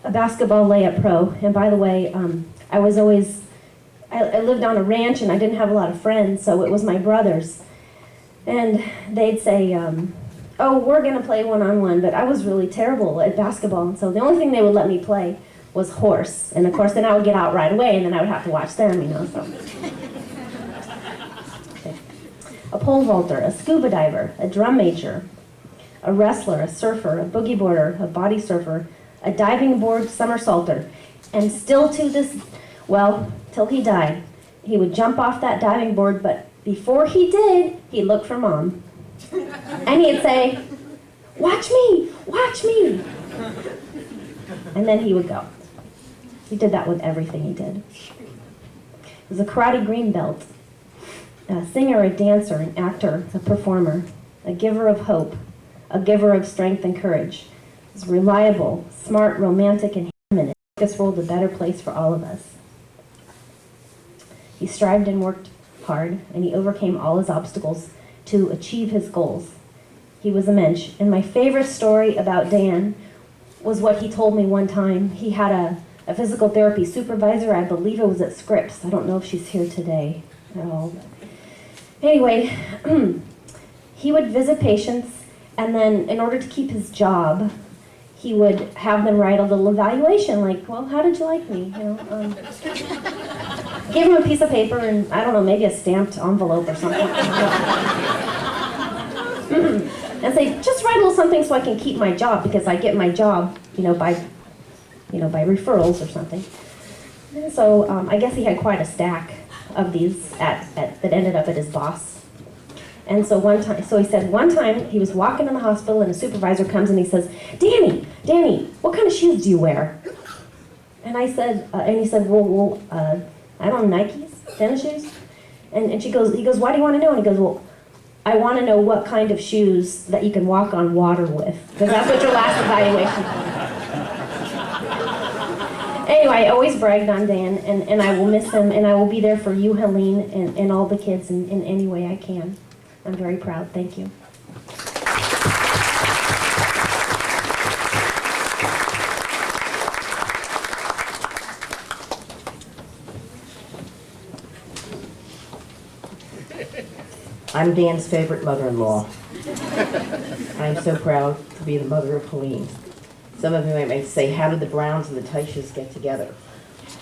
a basketball layup pro. And by the way, I lived on a ranch and I didn't have a lot of friends, so it was my brothers. And they'd say, oh, we're gonna play one-on-one, but I was really terrible at basketball, and so the only thing they would let me play was horse. And of course, then I would get out right away, and then I would have to watch them, you know, so. Okay. A pole vaulter, a scuba diver, a drum major, a wrestler, a surfer, a boogie boarder, a body surfer, a diving board somersaulter, and still to this, well, till he died, he would jump off that diving board, but before he did, he'd look for Mom. And he'd say, watch me, watch me. And then he would go. He did that with everything he did. He was a karate green belt, a singer, a dancer, an actor, a performer, a giver of hope, a giver of strength and courage. He was reliable, smart, romantic, and human. It made this world a better place for all of us. He strived and worked hard, and he overcame all his obstacles to achieve his goals. He was a mensch. And my favorite story about Dan was what he told me one time. He had a physical therapy supervisor, I believe it was at Scripps. I don't know if she's here today at all. Anyway, he would visit patients, and then in order to keep his job, he would have them write a little evaluation, like, well, how did you like me? You know, give him a piece of paper and, I don't know, maybe a stamped envelope or something. And say, just write a little something so I can keep my job, because I get my job, by referrals or something. And so I guess he had quite a stack of these that ended up at his boss. And so he said one time he was walking in the hospital and a supervisor comes and he says, Danny, what kind of shoes do you wear? And I said, and he said, well, I don't know, Nikes, tennis shoes? And he goes, why do you want to know? And he goes, well, I want to know what kind of shoes that you can walk on water with, because that's what your last evaluation was. Anyway, I always bragged on Dan, and I will miss him, and I will be there for you, Helene, and all the kids in any way I can. I'm very proud. Thank you. I'm Dan's favorite mother-in-law. I'm so proud to be the mother of Helene. Some of you might say, how did the Browns and the Teisches get together?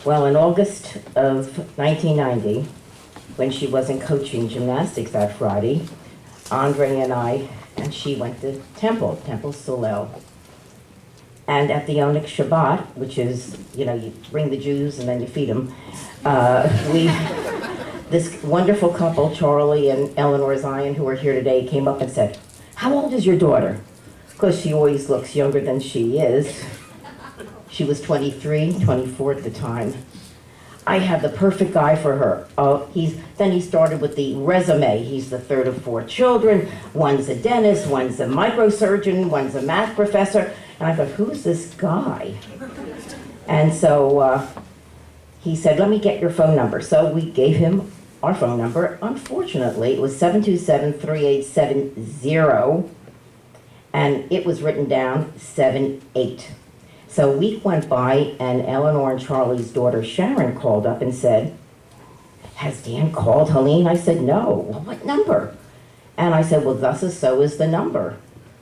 Well, in August of 1990, when she wasn't coaching gymnastics that Friday, Andre and she went to Temple Solel. And at the Onyx Shabbat, which is, you bring the Jews and then you feed them, this wonderful couple, Charlie and Eleanor Zion, who are here today, came up and said, how old is your daughter? Because she always looks younger than she is. She was 23, 24 at the time. I had the perfect guy for her. Then he started with the resume. He's the third of 4 children. One's a dentist, one's a microsurgeon, one's a math professor. And I thought, who's this guy? And so he said, let me get your phone number. So we gave him our phone number. Unfortunately, it was 727-3870, and it was written down 78. So a week went by, and Eleanor and Charlie's daughter Sharon called up and said, has Dan called Helene? I said, no. Well, what number? And I said, well, thus is so is the number.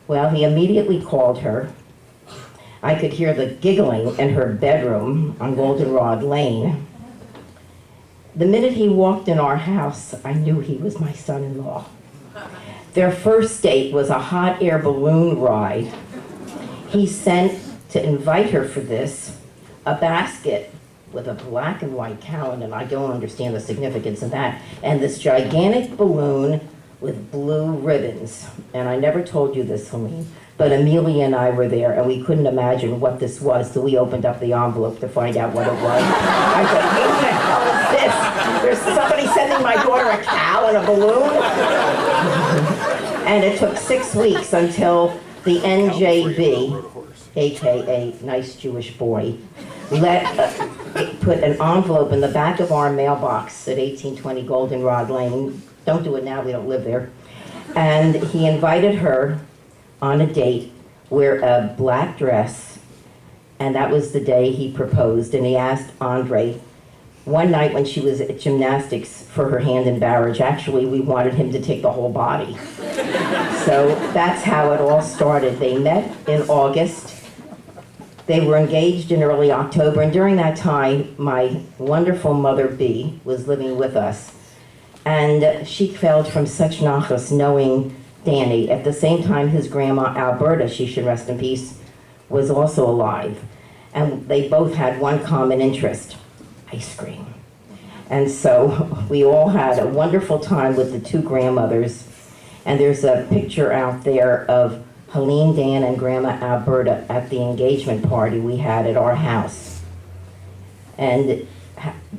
Well, he immediately called her. I could hear the giggling in her bedroom on Goldenrod Lane. The minute he walked in our house, I knew he was my son-in-law. Their first date was a hot air balloon ride. He sent, to invite her for this, a basket with a black and white calendar, and I don't understand the significance of that, and this gigantic balloon with blue ribbons. And I never told you this, Helene, but Amelia and I were there, and we couldn't imagine what this was, so we opened up the envelope to find out what it was. I said, what the hell is this? There's somebody sending my daughter a cow and a balloon? And it took 6 weeks until the NJB, AKA Nice Jewish Boy, put an envelope in the back of our mailbox at 1820 Goldenrod Lane. Don't do it now, we don't live there. And he invited her on a date, wear a black dress, and that was the day he proposed. And he asked Andre, one night when she was at gymnastics, for her hand in marriage. Actually, we wanted him to take the whole body. So that's how it all started. They met in August. They were engaged in early October, and during that time, my wonderful mother, Bee, was living with us. And she felt from such nachas knowing Danny. At the same time, his grandma, Alberta, she should rest in peace, was also alive. And they both had one common interest, ice cream. And so we all had a wonderful time with the two grandmothers. And there's a picture out there of Helene, Dan, and Grandma Alberta at the engagement party we had at our house. And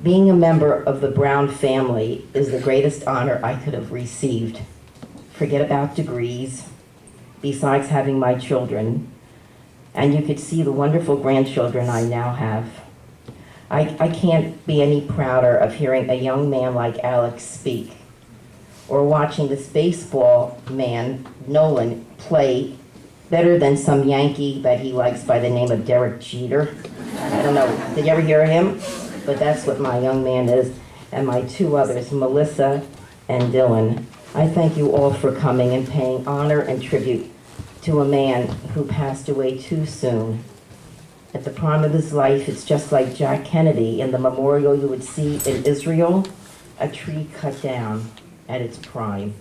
being a member of the Browne family is the greatest honor I could have received. Forget about degrees, besides having my children. And you could see the wonderful grandchildren I now have. I can't be any prouder of hearing a young man like Alex speak, or watching this baseball man, Nolan, play better than some Yankee that he likes by the name of Derek Jeter. I don't know, did you ever hear him? But that's what my young man is. And my two others, Melissa and Dylan. I thank you all for coming and paying honor and tribute to a man who passed away too soon. At the prime of his life, it's just like Jack Kennedy in the memorial you would see in Israel, a tree cut down at its prime.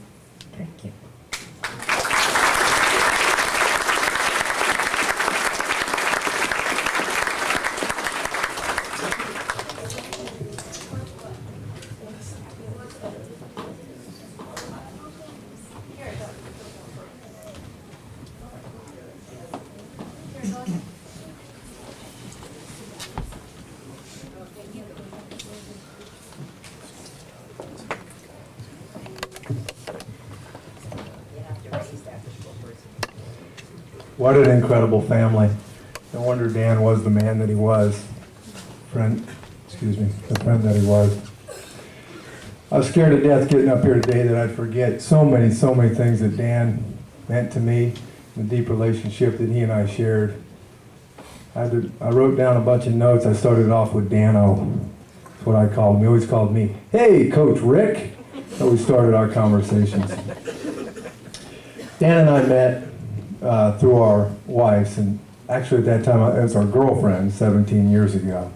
Thank you. What an incredible family. No wonder Dan was the man that he was. The friend that he was. I was scared to death getting up here today that I'd forget so many things that Dan meant to me, the deep relationship that he and I shared. I wrote down a bunch of notes. I started off with Dano. That's what I called him. He always called me, "Hey, Coach Rick." So we started our conversations. Dan and I met through our wives, and actually at that time it was our girlfriend 17 years ago.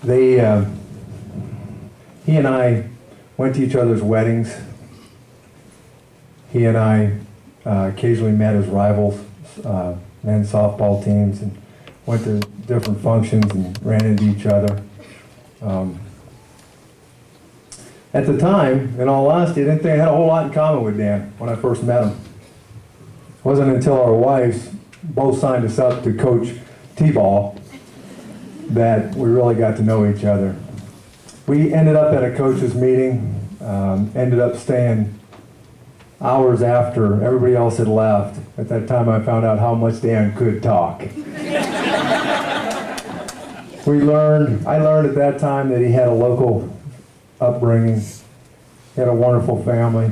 He and I went to each other's weddings. He and I occasionally met as rivals, men's softball teams, and went to different functions and ran into each other. At the time, in all honesty, I didn't think I had a whole lot in common with Dan when I first met him. It wasn't until our wives both signed us up to coach T-ball that we really got to know each other. We ended up at a coaches meeting, ended up staying hours after everybody else had left. At that time I found out how much Dan could talk. I learned at that time that he had a local upbringing, he had a wonderful family,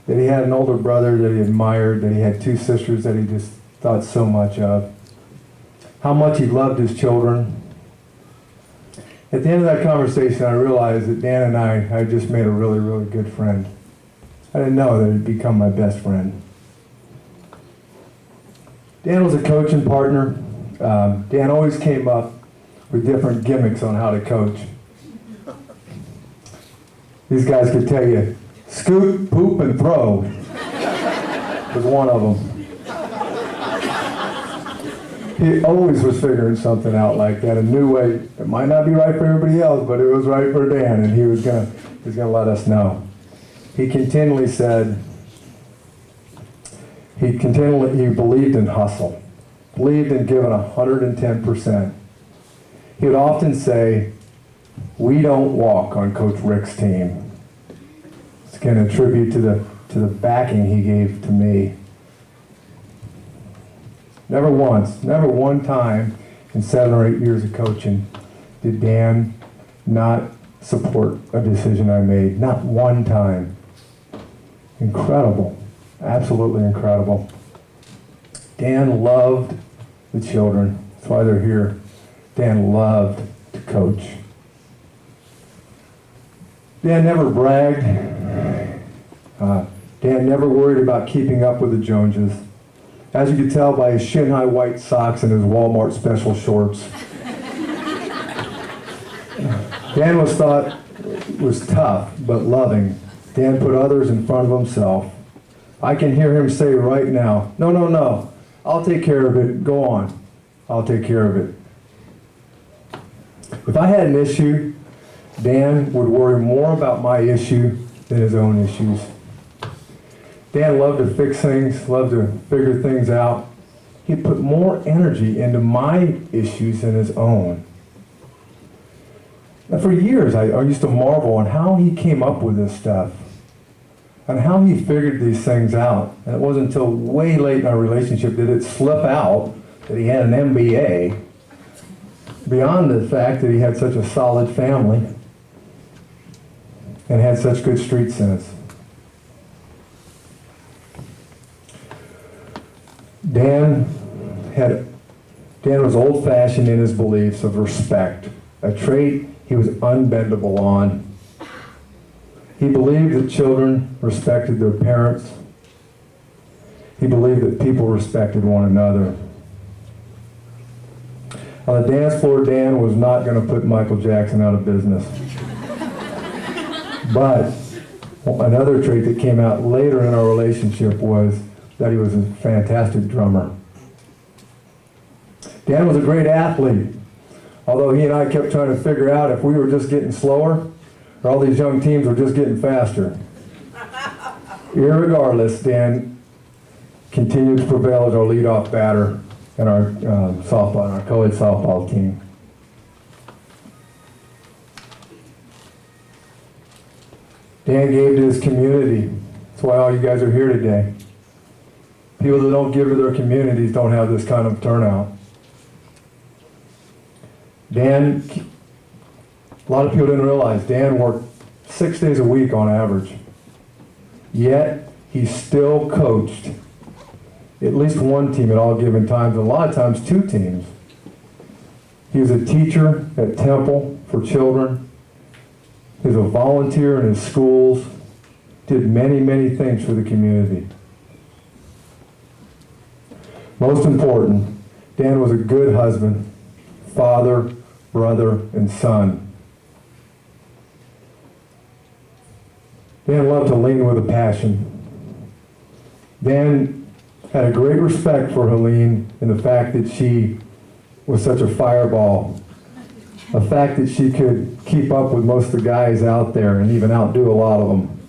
that he had an older brother that he admired, that he had two sisters that he just thought so much of, how much he loved his children. At the end of that conversation, I realized that Dan and I had just made a really, really good friend. I didn't know that he'd become my best friend. Dan was a coaching partner. Dan always came up with different gimmicks on how to coach. These guys could tell you, scoot, poop, and throw was one of them. He always was figuring something out like that, a new way. It might not be right for everybody else, but it was right for Dan, and he was gonna let us know. He continually said, he believed in hustle, believed in giving 110%. He would often say, "We don't walk on Coach Rick's team." It's again a tribute to the backing he gave to me. Never one time in 7 or 8 years of coaching did Dan not support a decision I made. Not one time. Incredible. Absolutely incredible. Dan loved the children. That's why they're here. Dan loved to coach. Dan never bragged. Dan never worried about keeping up with the Joneses. As you could tell by his shin-high white socks and his Walmart special shorts. Dan was thought was tough, but loving. Dan put others in front of himself. I can hear him say right now, "No, no, no, I'll take care of it, go on, I'll take care of it." If I had an issue, Dan would worry more about my issue than his own issues. Dan loved to fix things, loved to figure things out. He'd put more energy into my issues than his own. And for years, I used to marvel on how he came up with this stuff and how he figured these things out. And it wasn't until way late in our relationship did it slip out that he had an MBA, beyond the fact that he had such a solid family and had such good street sense. Dan was old-fashioned in his beliefs of respect, a trait he was unbendable on. He believed that children respected their parents. He believed that people respected one another. On the dance floor, Dan was not going to put Michael Jackson out of business. But another trait that came out later in our relationship was that he was a fantastic drummer. Dan was a great athlete, although he and I kept trying to figure out if we were just getting slower or all these young teams were just getting faster. Irregardless, Dan continued to prevail as our leadoff batter in our our co-ed softball team. Dan gave to his community. That's why all you guys are here today. People that don't give to their communities don't have this kind of turnout. Dan, a lot of people didn't realize, Dan worked 6 days a week on average. Yet, he still coached at least one team at all given times, and a lot of times 2 teams. He was a teacher at Temple for children. He was a volunteer in his schools. Did many, many things for the community. Most important, Dan was a good husband, father, brother, and son. Dan loved Helene with a passion. Dan had a great respect for Helene in the fact that she was such a fireball. The fact that she could keep up with most of the guys out there and even outdo a lot of them.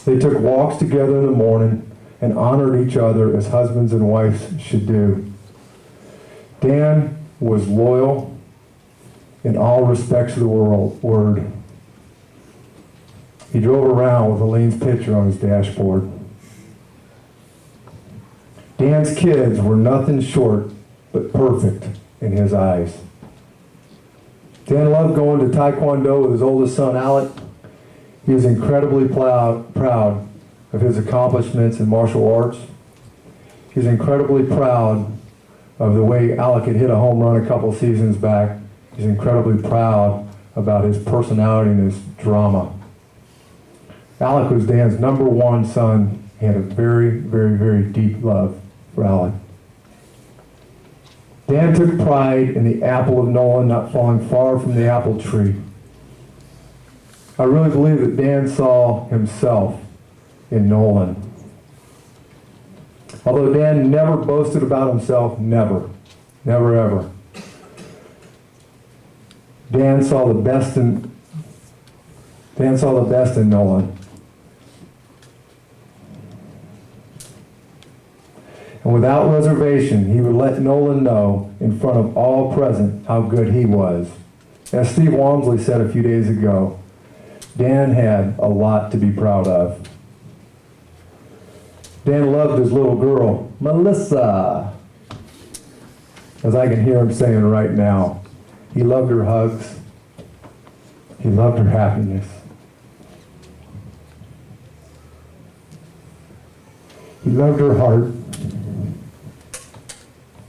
They took walks together in the morning and honored each other as husbands and wives should do. Dan was loyal in all respects of the word. He drove around with Helene's picture on his dashboard. Dan's kids were nothing short but perfect in his eyes. Dan loved going to Taekwondo with his oldest son, Alec. He was incredibly proud of his accomplishments in martial arts. He was incredibly proud of the way Alec had hit a home run a couple seasons back. He's incredibly proud about his personality and his drama. Alec was Dan's #1 son. He had a very, very, very deep love for Alec. Dan took pride in the apple of Nolan not falling far from the apple tree. I really believe that Dan saw himself in Nolan. Although Dan never boasted about himself, never ever. Dan saw the best in Nolan. And without reservation, he would let Nolan know in front of all present how good he was. As Steve Walmsley said a few days ago, Dan had a lot to be proud of. Dan loved his little girl, Melissa, as I can hear him saying right now. He loved her hugs. He loved her happiness. He loved her heart.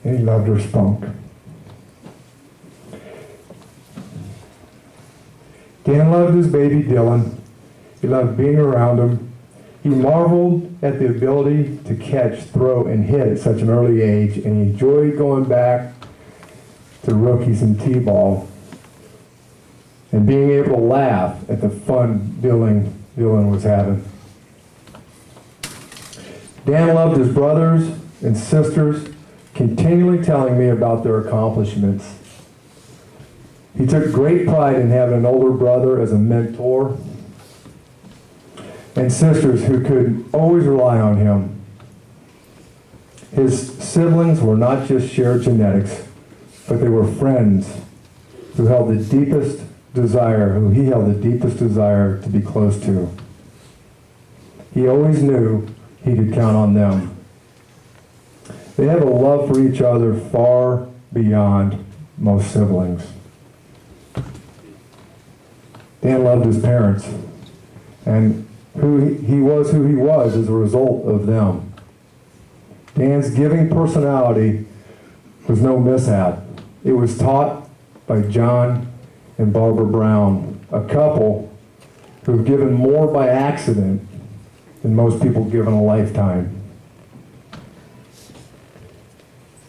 And he loved her spunk. Dan loved his baby Dylan. He loved being around them. He marveled at the ability to catch, throw, and hit at such an early age, and he enjoyed going back to rookies and t-ball and being able to laugh at the fun Dylan was having. Dan loved his brothers and sisters, continually telling me about their accomplishments. He took great pride in having an older brother as a mentor and sisters who could always rely on him. His siblings were not just shared genetics, but they were friends who he held the deepest desire to be close to. He always knew he could count on them. They had a love for each other far beyond most siblings. Dan loved his parents, and who he was as a result of them. Dan's giving personality was no mishap. It was taught by John and Barbara Browne, a couple who've given more by accident than most people give in a lifetime.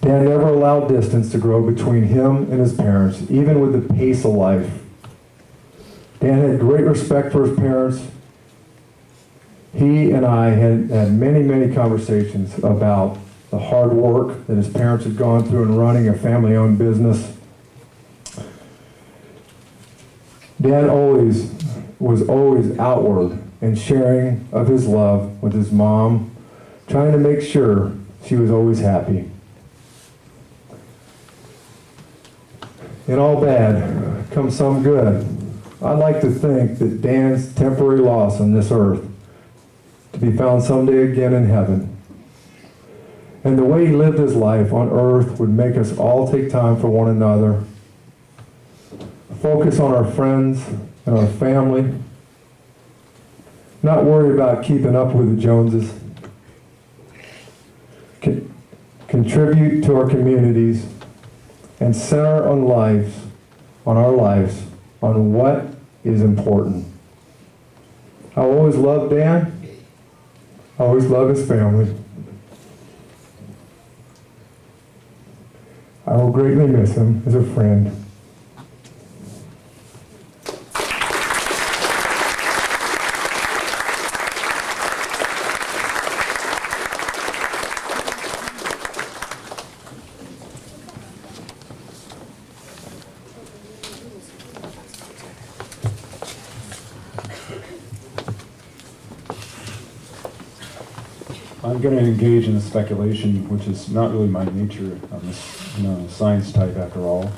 Dan never allowed distance to grow between him and his parents, even with the pace of life. Dan had great respect for his parents. He and I had many, many conversations about the hard work that his parents had gone through in running a family-owned business. Dan was always outward and sharing of his love with his mom, trying to make sure she was always happy. In all bad comes some good. I'd like to think that Dan's temporary loss on this earth to be found someday again in heaven. And the way he lived his life on earth would make us all take time for one another, focus on our friends and our family, not worry about keeping up with the Joneses, contribute to our communities, and center on our lives, on what is important. I always loved Dan. I always loved his family. I will greatly miss him as a friend. I'm going to engage in a speculation, which is not really my nature. I'm a science type after all.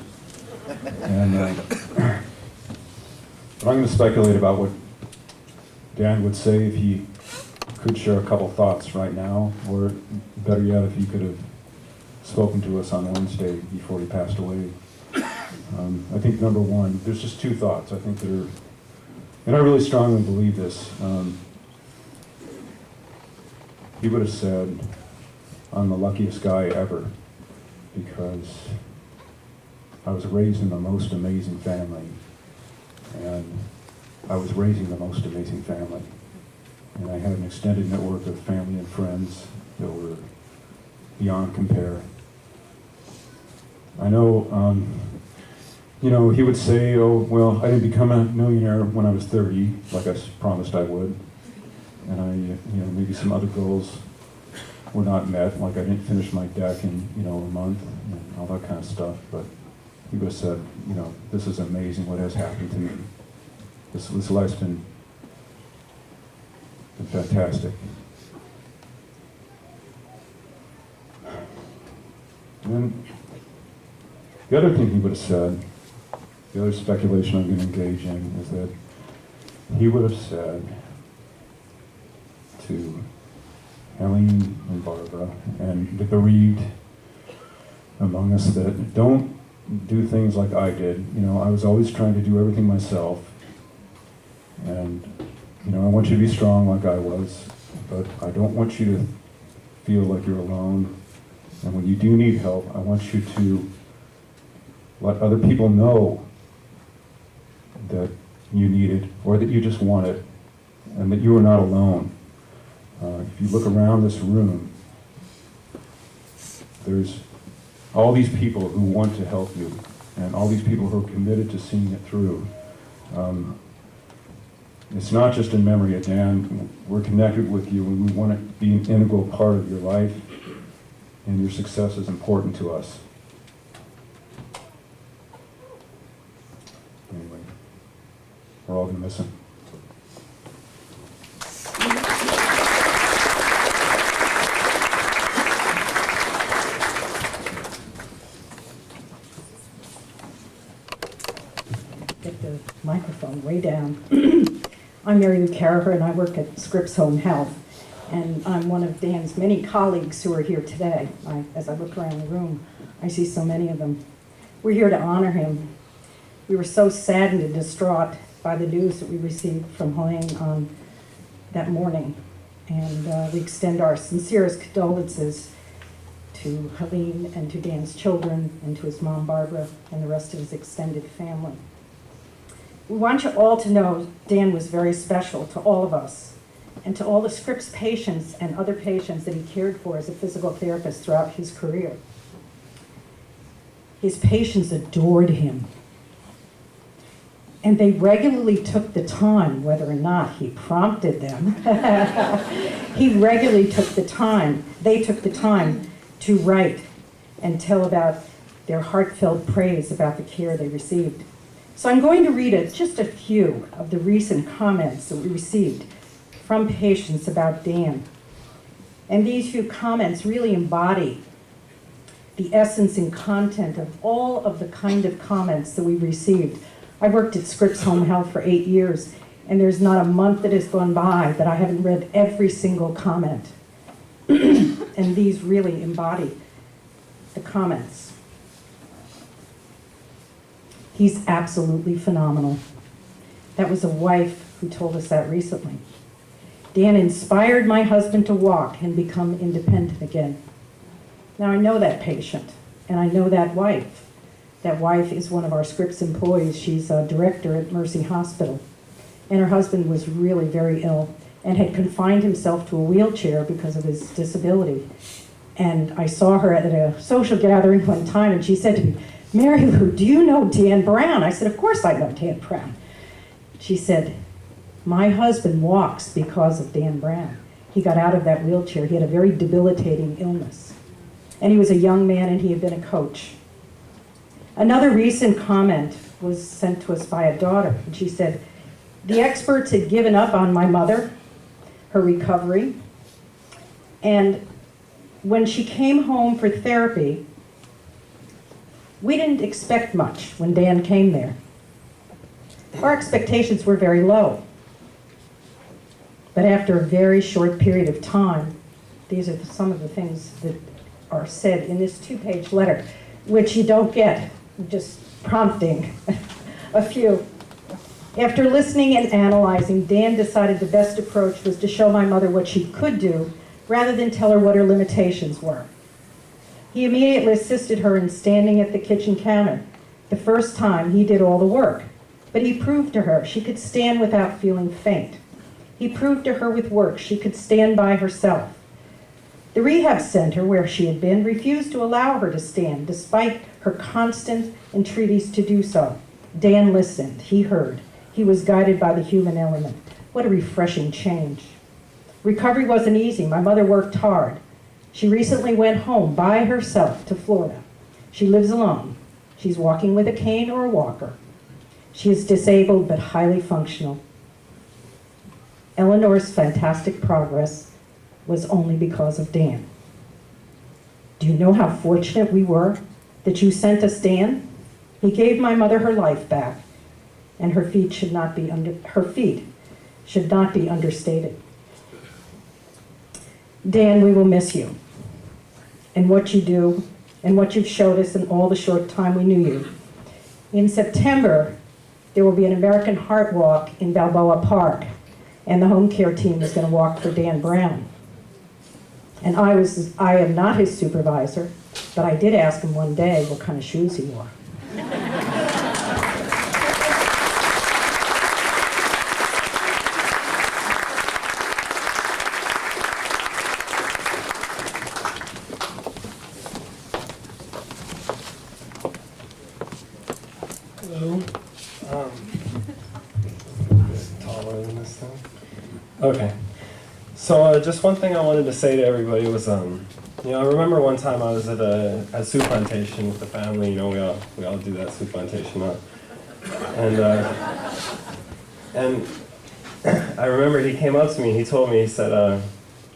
And but I'm going to speculate about what Dan would say if he could share a couple thoughts right now, or better yet, if he could have spoken to us on Wednesday before he passed away. I think number one, there's just two thoughts I think that are, and I really strongly believe this. He would have said, I'm the luckiest guy ever, because I was raised in the most amazing family, and I was raising the most amazing family. And I had an extended network of family and friends that were beyond compare. I know, he would say, oh, well, I didn't become a millionaire when I was 30, like I promised I would. And maybe some other goals were not met, like I didn't finish my deck in, a month, and all that kind of stuff. But he would have said, this is amazing what has happened to me. This life's been fantastic. And then the other thing he would have said, the other speculation I'm going to engage in, is that he would have said to Helene and Barbara and the bereaved among us that don't do things like I did. I was always trying to do everything myself, and I want you to be strong like I was, but I don't want you to feel like you're alone. And when you do need help, I want you to let other people know that you need it, or that you just want it, and that you are not alone. If you look around this room, there's all these people who want to help you, and all these people who are committed to seeing it through. It's not just in memory of Dan. We're connected with you, and we want to be an integral part of your life, and your success is important to us. Anyway, we're all going to miss him. Get the microphone way down. I'm Mary Lou Carraher, and I work at Scripps Home Health. And I'm one of Dan's many colleagues who are here today. As I look around the room, I see so many of them. We're here to honor him. We were so saddened and distraught by the news that we received from Helene on that morning. And we extend our sincerest condolences to Helene and to Dan's children and to his mom, Barbara, and the rest of his extended family. We want you all to know Dan was very special to all of us and to all the Scripps patients and other patients that he cared for as a physical therapist throughout his career. His patients adored him. And they regularly took the time, whether or not he prompted them, he regularly took the time, they took the time to write and tell about their heartfelt praise about the care they received. So I'm going to read just a few of the recent comments that we received from patients about Dan. And these few comments really embody the essence and content of all of the kind of comments that we received. I've worked at Scripps Home Health for 8 years, and there's not a month that has gone by that I haven't read every single comment. And these really embody the comments. He's absolutely phenomenal. That was a wife who told us that recently. Dan inspired my husband to walk and become independent again. Now I know that patient, and I know that wife. That wife is one of our Scripps employees. She's a director at Mercy Hospital. And her husband was really very ill and had confined himself to a wheelchair because of his disability. And I saw her at a social gathering one time, and she said to me, "Mary Lou, do you know Dan Browne?" I said, "Of course I know Dan Browne." She said, "My husband walks because of Dan Browne. He got out of that wheelchair. He had a very debilitating illness. And he was a young man, and he had been a coach." Another recent comment was sent to us by a daughter, and she said, "The experts had given up on my mother, her recovery, and when she came home for therapy, we didn't expect much when Dan came there. Our expectations were very low. But after a very short period of time," these are some of the things that are said in this 2-page letter, which you don't get, just prompting a few. "After listening and analyzing, Dan decided the best approach was to show my mother what she could do rather than tell her what her limitations were. He immediately assisted her in standing at the kitchen counter. The first time, he did all the work, but he proved to her she could stand without feeling faint. He proved to her with work she could stand by herself. The rehab center where she had been refused to allow her to stand, despite her constant entreaties to do so. Dan listened, he heard, he was guided by the human element. What a refreshing change. Recovery wasn't easy. My mother worked hard. She recently went home by herself to Florida. She lives alone. She's walking with a cane or a walker. She is disabled but highly functional. Eleanor's fantastic progress was only because of Dan. Do you know how fortunate we were that you sent us Dan? He gave my mother her life back, and her feet should not be understated. Dan, we will miss you and what you do and what you've showed us in all the short time we knew you. In September, there will be an American Heart Walk in Balboa Park, and the home care team is going to walk for Dan Browne. And I am not his supervisor, but I did ask him one day what kind of shoes he wore. Okay. So just one thing I wanted to say to everybody was, I remember one time I was at a soup plantation with the family. We all do that soup plantation, and I remember he came up to me. He told me, he said,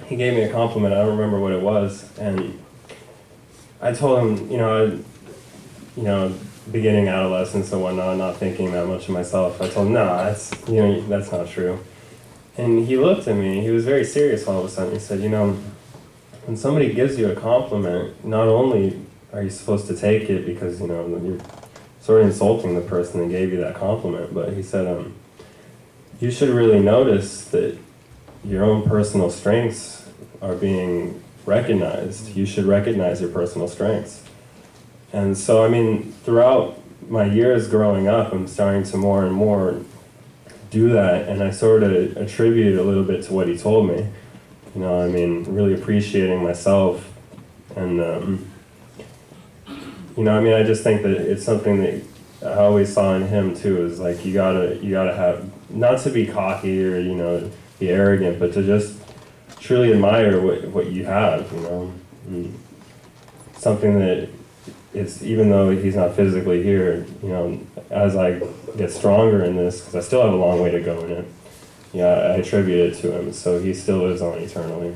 he gave me a compliment. I don't remember what it was, and I told him, beginning adolescence and whatnot, not thinking that much of myself. I told him, no, that's not true. And he looked at me. He was very serious all of a sudden. He said, when somebody gives you a compliment, not only are you supposed to take it because, you're sort of insulting the person that gave you that compliment, but he said, you should really notice that your own personal strengths are being recognized. You should recognize your personal strengths. And so, throughout my years growing up, I'm starting to more and more do that, and I sort of attribute it a little bit to what he told me. Really appreciating myself, and I just think that it's something that I always saw in him too. Is like you gotta have, not to be cocky or be arrogant, but to just truly admire what you have. And something that it's, even though he's not physically here, as I get stronger in this, because I still have a long way to go in it, I attribute it to him, so he still lives on eternally.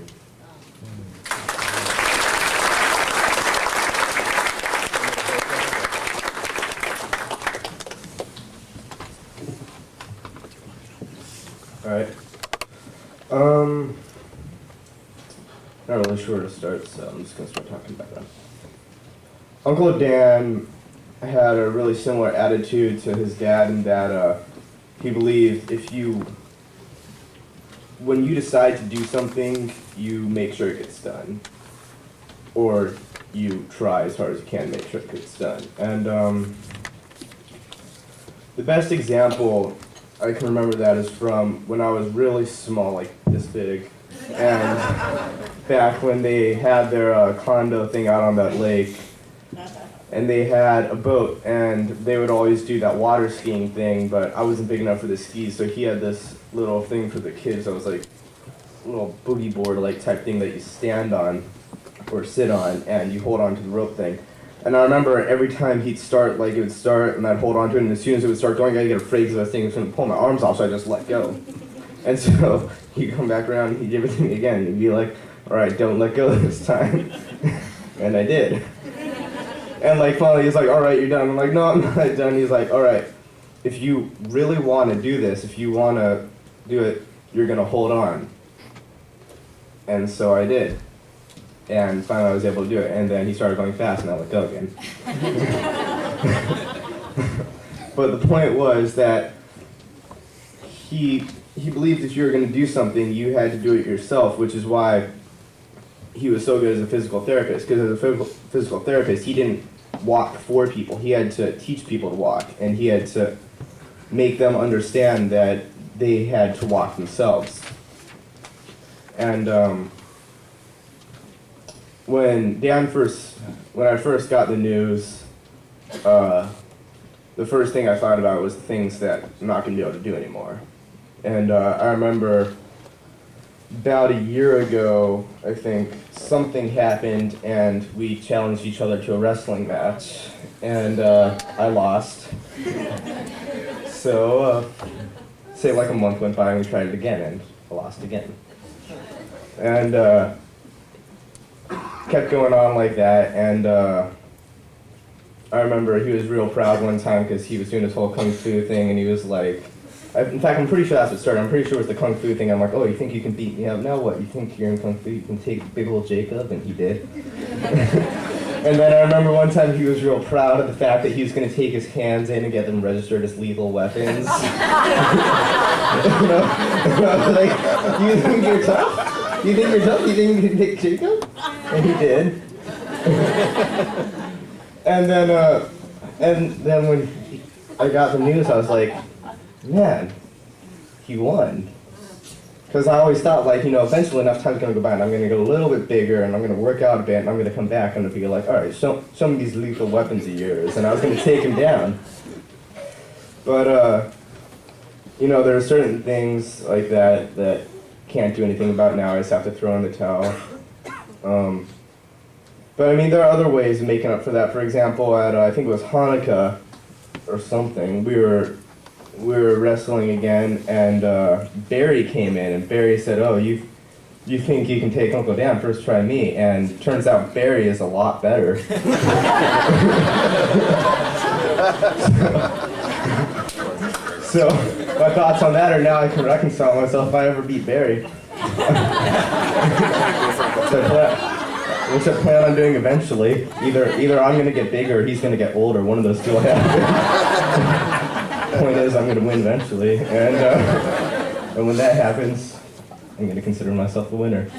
Alright. Not really sure where to start, so I'm just gonna start talking about that. Uncle Dan had a really similar attitude to his dad in that he believed when you decide to do something, you make sure it gets done. Or you try as hard as you can to make sure it gets done. And the best example I can remember that is from when I was really small, like this big. And back when they had their condo thing out on that lake, and they had a boat, and they would always do that water skiing thing, but I wasn't big enough for the skis, so he had this little thing for the kids that was like a little boogie board like type thing that you stand on or sit on, and you hold on to the rope thing. And I remember every time he'd start, like it would start, and I'd hold on to it, and as soon as it would start going, I'd get afraid because I was thinking it was going to pull my arms off, so I just let go. And so he'd come back around, and he'd give it to me again, and he'd be like, all right, don't let go this time. And I did. And like finally he's like, all right, you're done. I'm like, no, I'm not done. He's like, all right, if you really want to do this, if you want to do it, you're going to hold on. And so I did. And finally I was able to do it. And then he started going fast and I let go again. But the point was that he believed if you were going to do something, you had to do it yourself, which is why he was so good as a physical therapist. Because as a physical therapist, he didn't walk for people. He had to teach people to walk, and he had to make them understand that they had to walk themselves. And when I first got the news, the first thing I thought about was the things that I'm not going to be able to do anymore. And I remember about a year ago, I think, something happened and we challenged each other to a wrestling match, and I lost. So, say like a month went by and we tried it again, and I lost again. And kept going on like that, and I remember he was real proud one time because he was doing this whole kung fu thing, and he was like, in fact, I'm pretty sure that's what started. I'm pretty sure it was the kung fu thing. I'm like, oh, you think you can beat me up? Now what? You think you're in kung fu? You can take big old Jacob? And he did. And then I remember one time he was real proud of the fact that he was going to take his hands in and get them registered as lethal weapons. Like, you think you're tough? You think you're tough? You think you can take Jacob? And he did. And then when I got the news, I was like, man, he won. Because I always thought, like, eventually enough time's going to go by and I'm going to get a little bit bigger and I'm going to work out a bit and I'm going to come back and be like, all right, show me these lethal weapons of yours. And I was going to take him down. But, there are certain things like that can't do anything about now. I just have to throw in the towel. But I mean, there are other ways of making up for that. For example, at I think it was Hanukkah or something, we were wrestling again, and Barry came in, and Barry said, "Oh, you think you can take Uncle Dan? First try me." And turns out Barry is a lot better. So my thoughts on that are now I can reconcile myself if I ever beat Barry. Which I plan on doing eventually. Either I'm going to get bigger or he's going to get older. One of those two will happen. Point is, I'm going to win eventually. And when that happens, I'm going to consider myself a winner.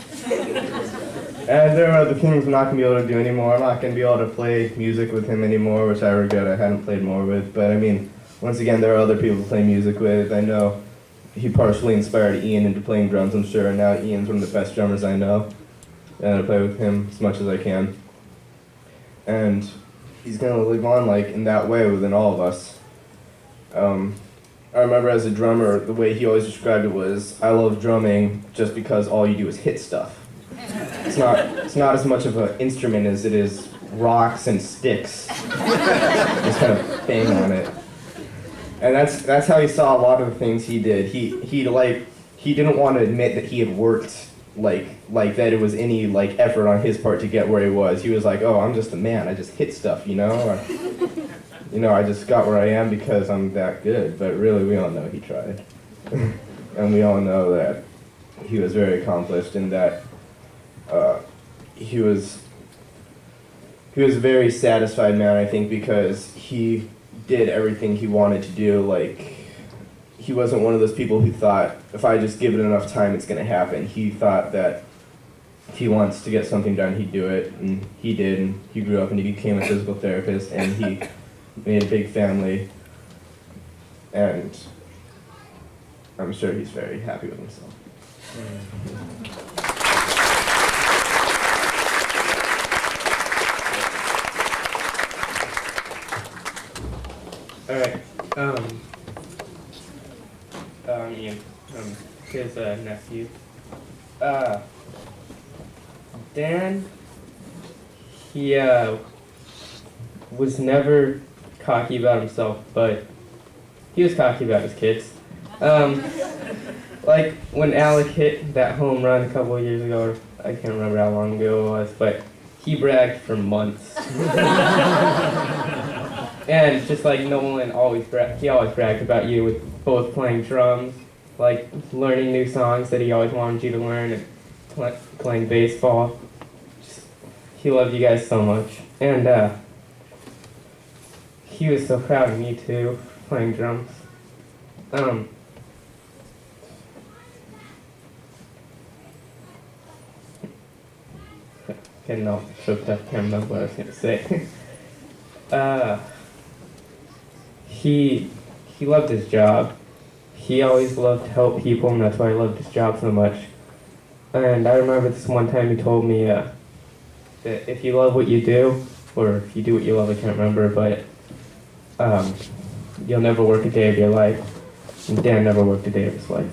And there are other things I'm not going to be able to do anymore. I'm not going to be able to play music with him anymore, which I regret I hadn't played more with. But I mean, once again, there are other people to play music with. I know he partially inspired Ian into playing drums, I'm sure, and now Ian's one of the best drummers I know. And I play with him as much as I can. And he's going to live on like in that way within all of us. I remember as a drummer, the way he always described it was, I love drumming just because all you do is hit stuff. It's not as much of an instrument as it is rocks and sticks. Just kind of bang on it. And that's how he saw a lot of the things he did. He didn't want to admit that he had worked like that it was any like effort on his part to get where he was. He was like, "Oh, I'm just a man. I just hit stuff, you know? Or, you know, I just got where I am because I'm that good." But really, we all know he tried. And we all know that he was very accomplished and that he was a very satisfied man, I think, because he did everything he wanted to do. Like, he wasn't one of those people who thought, if I just give it enough time, it's going to happen. He thought that if he wants to get something done, he'd do it, and he did, and he grew up and he became a physical therapist, and he made a big family, and I'm sure he's very happy with himself. Alright, I'm Ian, I'm his nephew. Dan, he was never cocky about himself, but he was cocky about his kids. Like when Alec hit that home run a couple of years ago, I can't remember how long ago it was, but he bragged for months. And just like Nolan he always bragged about you with both playing drums, like learning new songs that he always wanted you to learn, and playing baseball. He loved you guys so much. And he was so proud of me too, playing drums. Getting all choked up, can't remember what I was going to say. He loved his job. He always loved to help people, and that's why he loved his job so much. And I remember this one time he told me that if you love what you do, or if you do what you love, I can't remember, but you'll never work a day of your life. And Dan never worked a day of his life.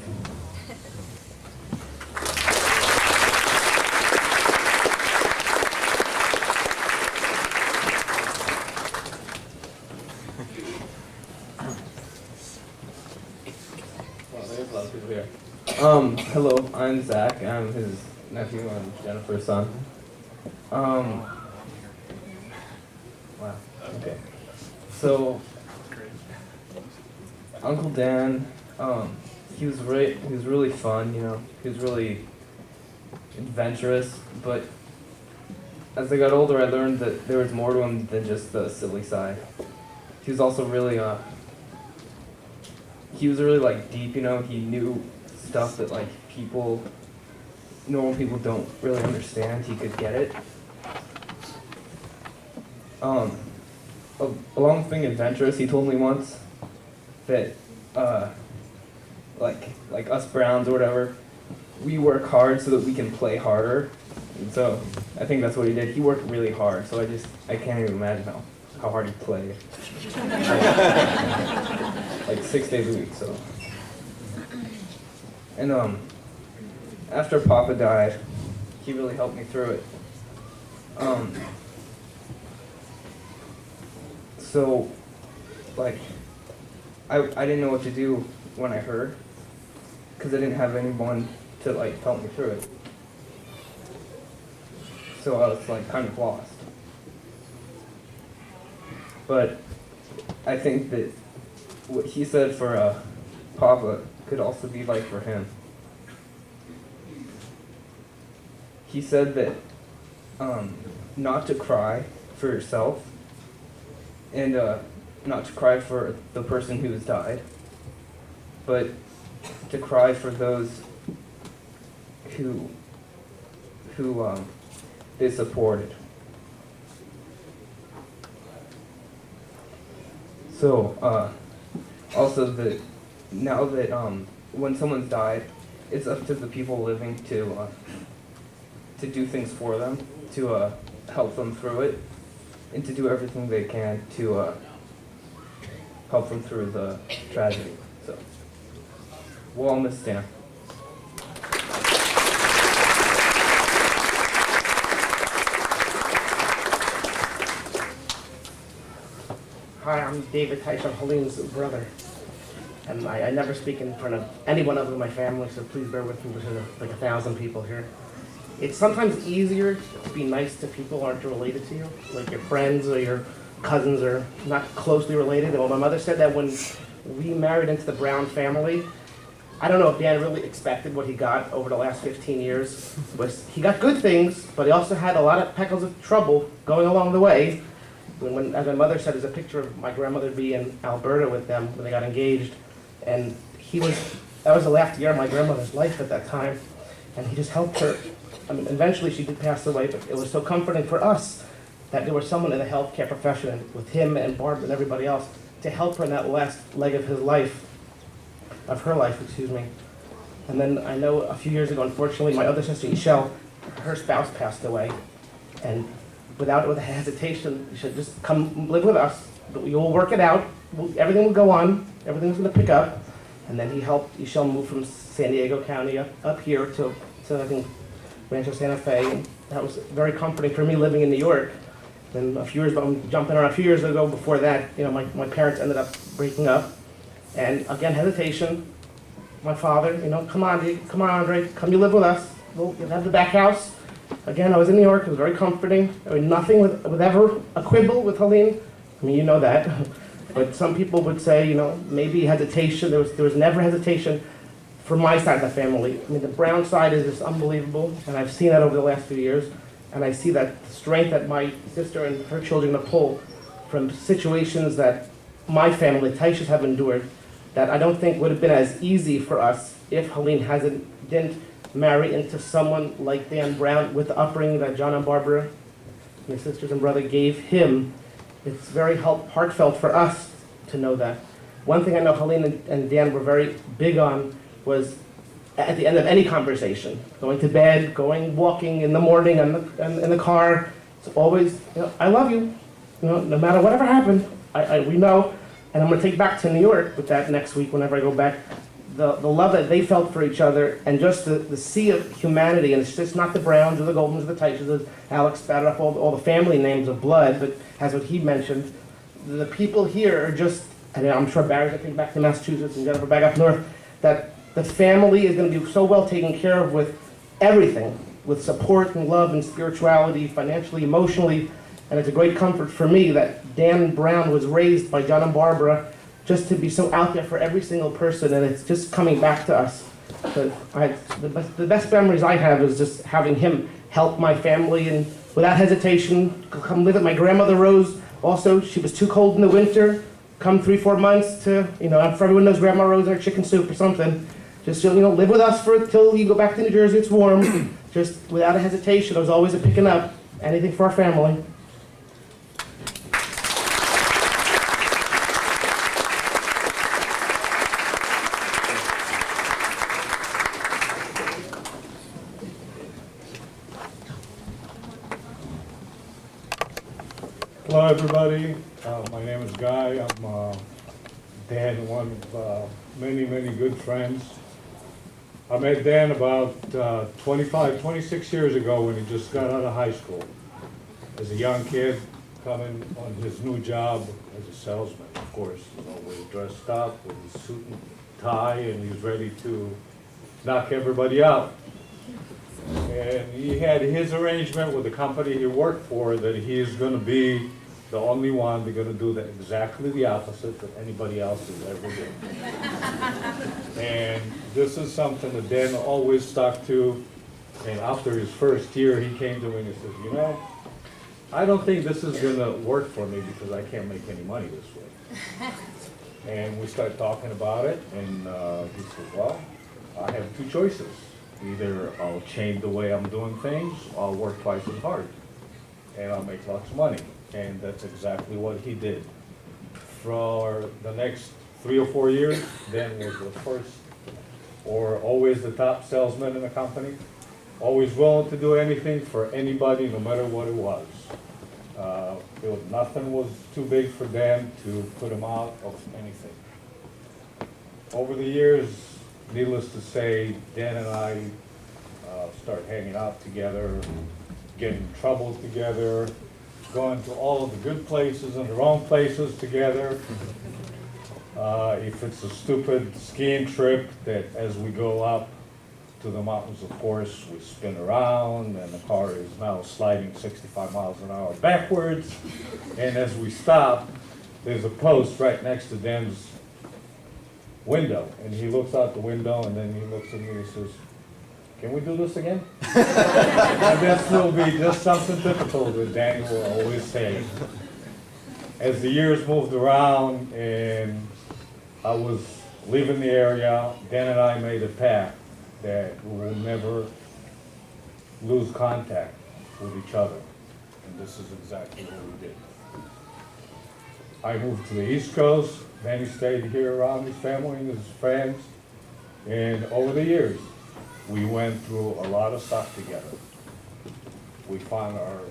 Hello, I'm Zach. I'm his nephew and Jennifer's son. Wow. Okay. So, Uncle Dan, he was really fun. You know, he was really adventurous. But as I got older, I learned that there was more to him than just the silly side. He was also really like deep. You know, he knew stuff that like normal people don't really understand. He could get it. Along with being adventurous, he told me once that like us Browns or whatever, we work hard so that we can play harder. And so I think that's what he did. He worked really hard. So I can't even imagine how hard he played. Like 6 days a week. So. And after Papa died, he really helped me through it. So, like, I didn't know what to do when I heard, because I didn't have anyone to, like, help me through it. So I was, like, kind of lost. But I think that what he said for Papa could also be like for him. He said that not to cry for yourself and not to cry for the person who has died, but to cry for those who they supported. So also that now that when someone's died, it's up to the people living to do things for them, to help them through it, and to do everything they can to help them through the tragedy. So, we'll all miss Dan. Hi, I'm David Tyson, Helene's brother. And I never speak in front of anyone other than my family, so please bear with me. There's like 1,000 people here. It's sometimes easier to be nice to people who aren't related to you, like your friends or your cousins are not closely related. And my mother said that when we married into the Browne family, I don't know if Dan really expected what he got over the last 15 years. He got good things, but he also had a lot of peckles of trouble going along the way. When, as my mother said, there's a picture of my grandmother being in Alberta with them when they got engaged. And that was the last year of my grandmother's life at that time. And he just helped her. I mean, eventually she did pass away, but it was so comforting for us that there was someone in the healthcare profession with him and Barb and everybody else to help her in that last leg of her life. And then I know a few years ago, unfortunately, my other sister, Michelle, her spouse passed away. And with hesitation, you should just come live with us. You'll work it out. Everything will go on. Everything's going to pick up. And then he helped Michelle move from San Diego County up here to I think, Rancho Santa Fe. And that was very comforting for me living in New York. Then a few years ago, before that, my parents ended up breaking up. And again, hesitation. My father, come on, Andre, come you live with us. You'll have the back house. Again, I was in New York. It was very comforting. I mean, nothing with ever a quibble with Helene. I mean, you know that. But some people would say, maybe hesitation. There was never hesitation from my side of the family. I mean, the Browne side is just unbelievable, and I've seen that over the last few years. And I see that strength that my sister and her children have pulled from situations that my family, Taisha's, have endured, that I don't think would have been as easy for us if Helene didn't marry into someone like Dan Browne with the upbringing that John and Barbara, my sisters and brother, gave him. It's very heartfelt for us to know that. One thing I know Helene and Dan were very big on was at the end of any conversation, going to bed, walking in the morning in the car, it's always, I love you, no matter whatever happened, we know, and I'm going to take back to New York with that next week whenever I go back. The love that they felt for each other and just the sea of humanity, and it's just not the Browns or the Goldmans or the Teiches, as Alex spattered up all the family names of blood, but as what he mentioned, the people here are just, and I'm sure Barry's going to take back to Massachusetts and Jennifer back up north, that the family is going to be so well taken care of with everything, with support and love and spirituality, financially, emotionally, and it's a great comfort for me that Dan Browne was raised by John and Barbara just to be so out there for every single person, and it's just coming back to us. So the best memories I have is just having him help my family, and without hesitation, come live at my grandmother Rose. Also, she was too cold in the winter. Come 3-4 months to, for everyone knows Grandma Rose or chicken soup or something. Just, live with us till you go back to New Jersey, it's warm. Just without a hesitation, I was always picking up anything for our family. Hello, everybody. My name is Guy. I'm Dan, one of many, many good friends. I met Dan about 26 years ago when he just got out of high school. As a young kid, coming on his new job as a salesman, of course, always dressed up with his suit and tie, and he's ready to knock everybody out. And he had his arrangement with the company he worked for that he is going to be the only one that's going to do exactly the opposite that anybody else has ever done. And this is something that Dan always stuck to. And after his first year, he came to me and he says, you know, I don't think this is going to work for me because I can't make any money this way. And we started talking about it, and he said, well, I have two choices. Either I'll change the way I'm doing things, or I'll work twice as hard, and I'll make lots of money. And that's exactly what he did. For the next 3 or 4 years, Dan was the first, or always the top salesman in the company, always willing to do anything for anybody, no matter what it was. Nothing was too big for Dan to put him out of anything. Over the years, needless to say, Dan and I started hanging out together, getting in trouble together, going to all of the good places and the wrong places together. If it's a stupid skiing trip that as we go up to the mountains, of course, we spin around and the car is now sliding 65 miles an hour backwards. And as we stop, there's a post right next to Dan's window. And he looks out the window and then he looks at me and says, can we do this again? And this will be just something typical that Daniel will always say. As the years moved around and I was leaving the area, Dan and I made a pact that we will never lose contact with each other. And this is exactly what we did. I moved to the East Coast, Danny stayed here around his family and his friends, and over the years, we went through a lot of stuff together. We found our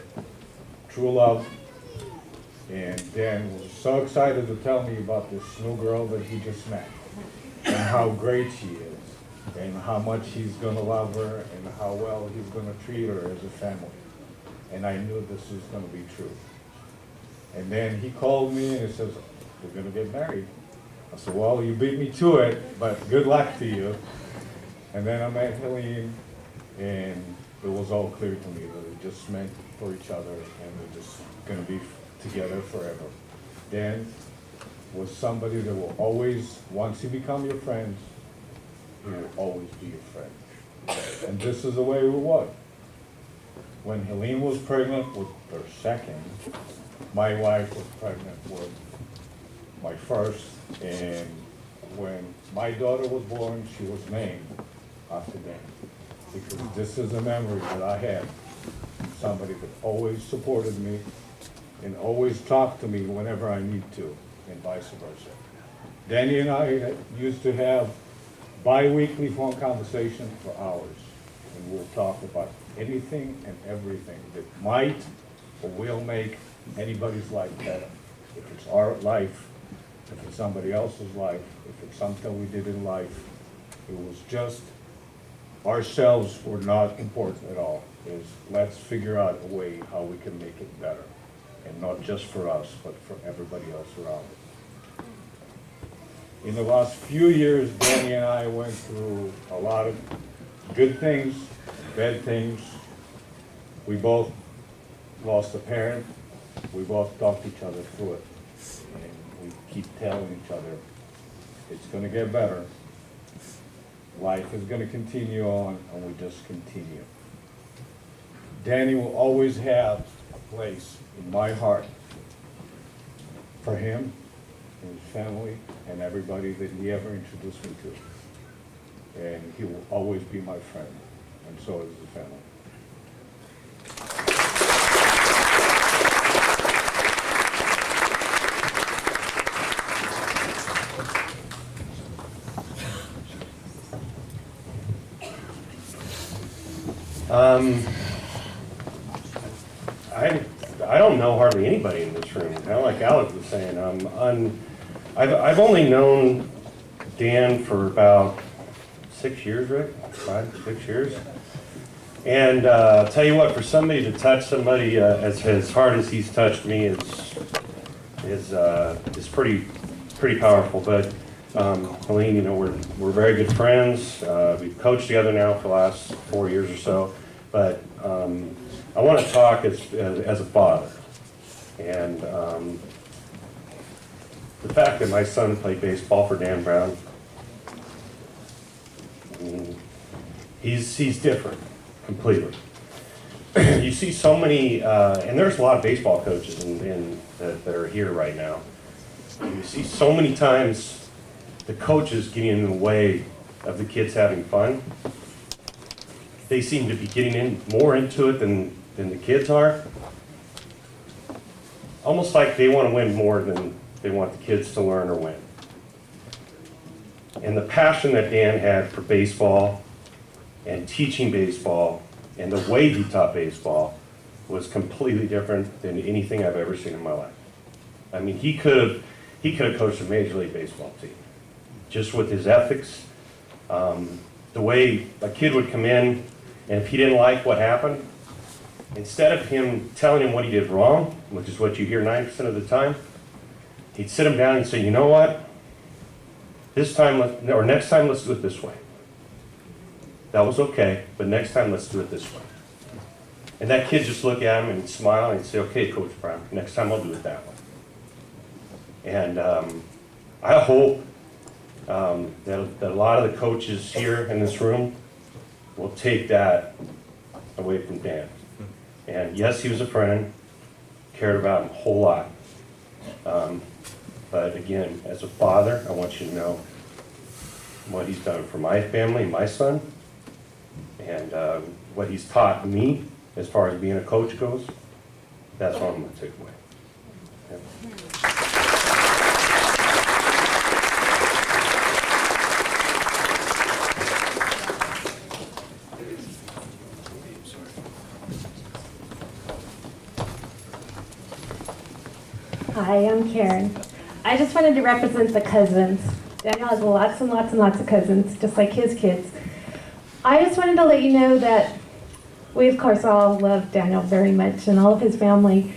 true love, and Dan was so excited to tell me about this new girl that he just met, and how great she is, and how much he's going to love her, and how well he's going to treat her as a family. And I knew this was going to be true. And then he called me and he says, we're going to get married. I said, well, you beat me to it, but good luck to you. And then I met Helene, and it was all clear to me that we just meant for each other, and we're just going to be together forever. Dan was somebody that will always, once you become your friends, he will always be your friend. And this is the way it was. When Helene was pregnant with her second, my wife was pregnant with my first, and when my daughter was born, she was named after Dan. Because this is a memory that I had. Somebody that always supported me and always talked to me whenever I need to, and vice versa. Danny and I used to have bi-weekly phone conversation for hours, and we'll talk about anything and everything that might or will make anybody's life better. If it's our life, if it's somebody else's life, if it's something we did in life, it was just ourselves were not important at all. Is let's figure out a way how we can make it better, and not just for us, but for everybody else around us. In the last few years, Danny and I went through a lot of good things, bad things. We both lost a parent. We both talked each other through it. And we keep telling each other, it's going to get better. Life is going to continue on, and we just continue. Danny will always have a place in my heart for him, and his family, and everybody that he ever introduced me to. And he will always be my friend, and so is the family. I don't know hardly anybody in this room. Kind of like Alex was saying, I've only known Dan for about 6 years, Rick? 5, 6 years. And I'll tell you what, for somebody to touch somebody as hard as he's touched me is pretty powerful. But Helene, you know, we're very good friends. We've coached together now for the last 4 years or so. But I want to talk as a father. And the fact that my son played baseball for Dan Browne, I mean, he's different, completely. You see so many, and there's a lot of baseball coaches that are here right now. And you see so many times the coaches getting in the way of the kids having fun. They seem to be getting more into it than the kids are. Almost like they want to win more than they want the kids to learn or win. And the passion that Dan had for baseball and teaching baseball and the way he taught baseball was completely different than anything I've ever seen in my life. I mean, he could have coached a Major League Baseball team, just with his ethics. The way a kid would come in, and if he didn't like what happened, instead of him telling him what he did wrong, which is what you hear 90% of the time, he'd sit him down and say, you know what? This time, next time, let's do it this way. That was okay, but next time, let's do it this way. And that kid just look at him and smile and say, okay, Coach Browne, next time I'll do it that way. And I hope that a lot of the coaches here in this room will take that away from Dan. And yes, he was a friend, cared about him a whole lot. But again, as a father, I want you to know what he's done for my family, my son, and what he's taught me as far as being a coach goes. That's what I'm going to take away. Yeah. Hi, I'm Karen. I just wanted to represent the cousins. Daniel has lots and lots and lots of cousins, just like his kids. I just wanted to let you know that we, of course, all love Daniel very much and all of his family.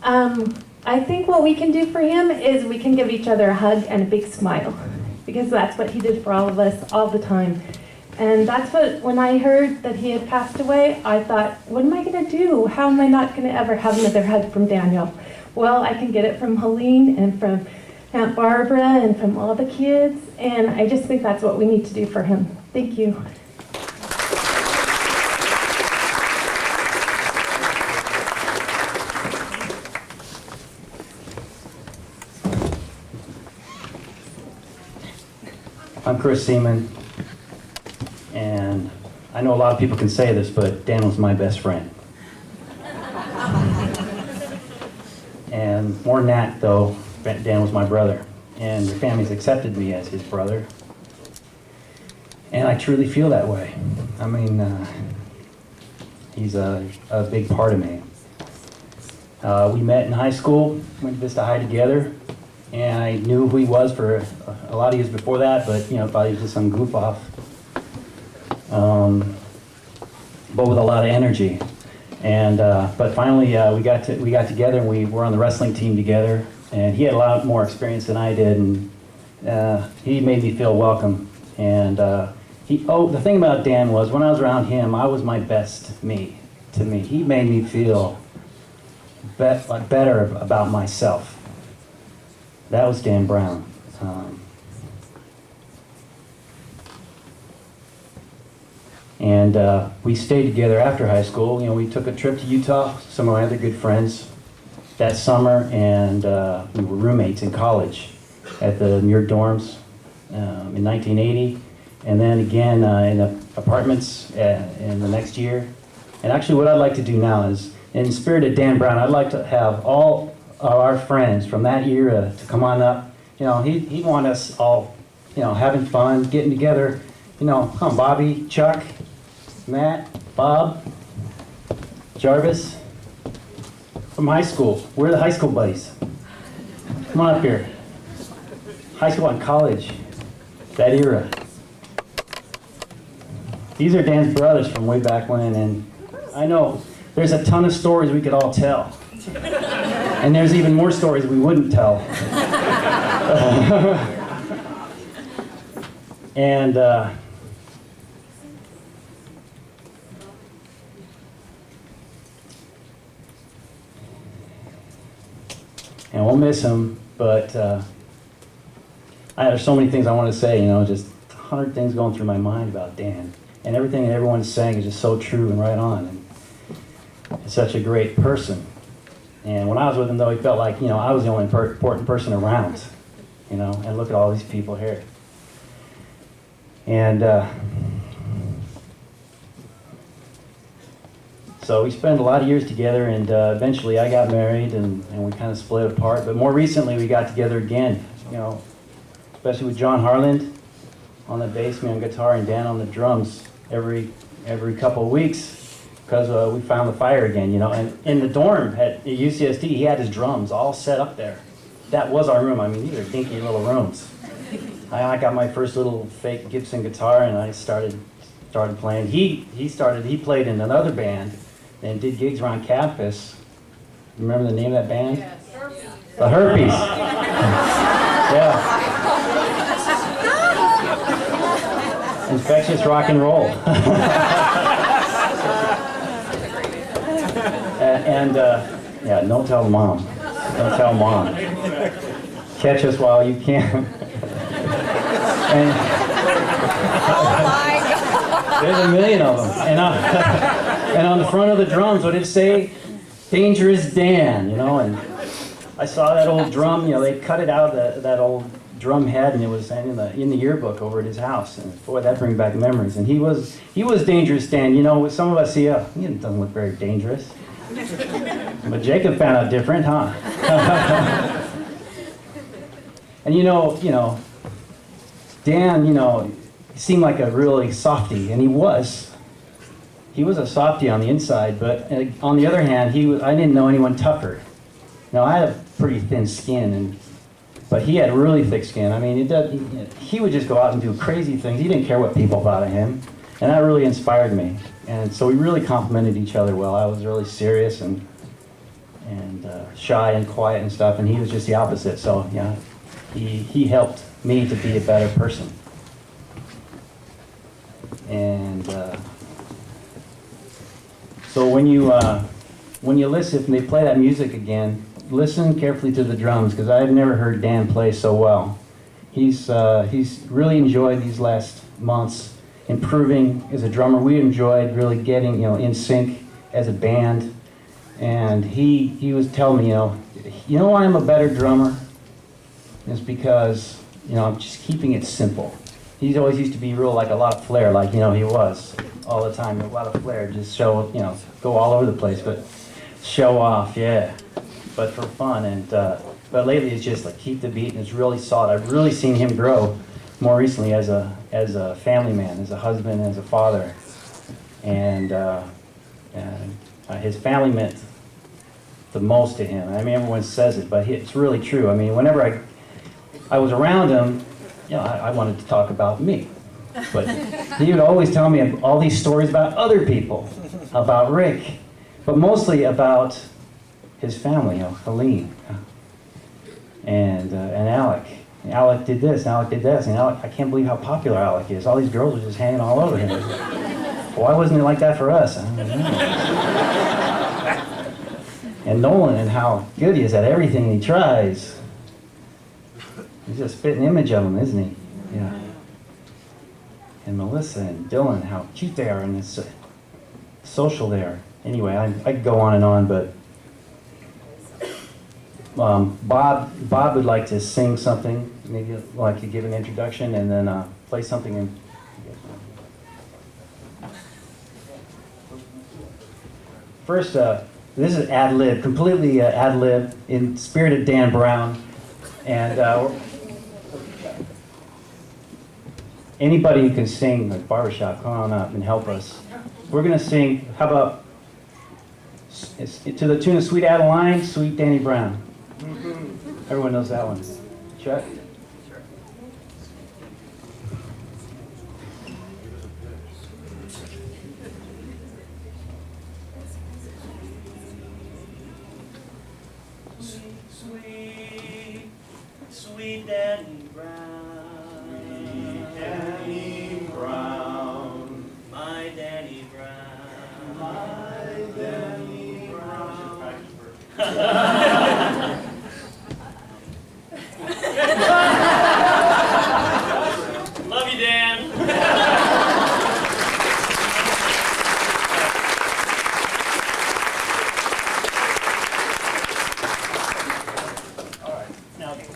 I think what we can do for him is we can give each other a hug and a big smile, because that's what he did for all of us all the time. And that's what, when I heard that he had passed away, I thought, what am I going to do? How am I not going to ever have another hug from Daniel? Well, I can get it from Helene and from Aunt Barbara and from all the kids, and I just think that's what we need to do for him. Thank you. I'm Chris Seaman, and I know a lot of people can say this, but Dan was my best friend. And more than that, though, Dan was my brother, and your family's accepted me as his brother. And I truly feel that way. I mean, he's a big part of me. We met in high school, went to Vista High together, and I knew who he was for a lot of years before that, but you know, thought he was just some goof off. But with a lot of energy. And but finally we got together, and we were on the wrestling team together, and he had a lot more experience than I did, and he made me feel welcome. And the thing about Dan was, when I was around him, I was my best me. To me, he made me feel better about myself. That was Dan Browne. And we stayed together after high school. You know, we took a trip to Utah, some of my other good friends, that summer, and we were roommates in college at the Muir dorms in 1980, and then again in the apartments in the next year. And actually what I'd like to do now is, in the spirit of Dan Browne, I'd like to have all of our friends from that era to come on up. You know, he wanted us all, you know, having fun, getting together. You know, come Bobby, Chuck, Matt, Bob, Jarvis, from high school. We're the high school buddies. Come on up here. High school and college, that era. These are Dan's brothers from way back when, and I know there's a ton of stories we could all tell. And there's even more stories we wouldn't tell. And we'll miss him, but there's so many things I want to say, just 100 things going through my mind about Dan. And everything that everyone's saying is just so true and right on. And he's such a great person. And when I was with him, though, he felt like, I was the only important person around, and look at all these people here. And so we spent a lot of years together, and eventually I got married, and we kind of split apart. But more recently, we got together again, especially with John Harland on the bass, me on guitar, and Dan on the drums every couple of weeks, because we found the fire again, And in the dorm at UCSD, he had his drums all set up there. That was our room. I mean, these are dinky little rooms. I got my first little fake Gibson guitar, and I started playing. He played in another band and did gigs around campus. Remember the name of that band? Yes. Herpes. The Herpes. Yeah. Infectious rock and roll. Yeah, don't tell mom. Don't tell mom. Catch us while you can. And Oh my God. there's a million of them. And on the front of the drums, what did it say? Dangerous Dan, And I saw that old drum, they cut it out of that old drum head, and it was in the yearbook over at his house. And boy, that brings back memories. And he was Dangerous Dan. With some of us, he doesn't look very dangerous. But Jacob found out different, huh? And Dan, seemed like a really softy, and he was. He was a softy on the inside, but on the other hand, I didn't know anyone tougher. I had a pretty thin skin, but he had really thick skin. I mean, he would just go out and do crazy things. He didn't care what people thought of him, and that really inspired me. And so we really complemented each other well. I was really serious and shy and quiet and stuff, and he was just the opposite. So yeah, he helped me to be a better person. And so when you listen, if they play that music again, listen carefully to the drums, because I've never heard Dan play so well. He's really enjoyed these last months improving as a drummer. We enjoyed really getting in sync as a band, and he was telling me why I'm a better drummer is because I'm just keeping it simple. He's always used to be real, like a lot of flair, like he was all the time, a lot of flair, just show, go all over the place, but show off, yeah, but for fun. And but lately it's just like keep the beat, and it's really solid. I've really seen him grow more recently as a family man, as a husband, as a father, and his family meant the most to him. I mean, everyone says it, but it's really true. I mean, whenever I was around him, I wanted to talk about me, but he would always tell me all these stories about other people, about Rick, but mostly about his family, Helene, and Alec. Alec did this, and Alec did this, and Alec, I can't believe how popular Alec is. All these girls are just hanging all over him. Why wasn't it like that for us? I don't know. And Nolan, and how good he is at everything he tries. He's just a spitting image of him, isn't he? Yeah. And Melissa and Dylan, how cute they are, and this social they are. Anyway, I could go on and on, but Bob would like to sing something, maybe like to give an introduction, and then play something. In. First, this is ad-lib, completely ad-lib, in spirit of Dan Browne. And anybody who can sing, like barbershop, come on up and help us. We're going to sing, how about, it's to the tune of Sweet Adeline, Sweet Danny Browne. Everyone knows that one. Chuck? Sweet, sweet, sweet Danny Brown. Sweet Danny Brown. My Danny Brown. My Danny Brown. Love you, Dan.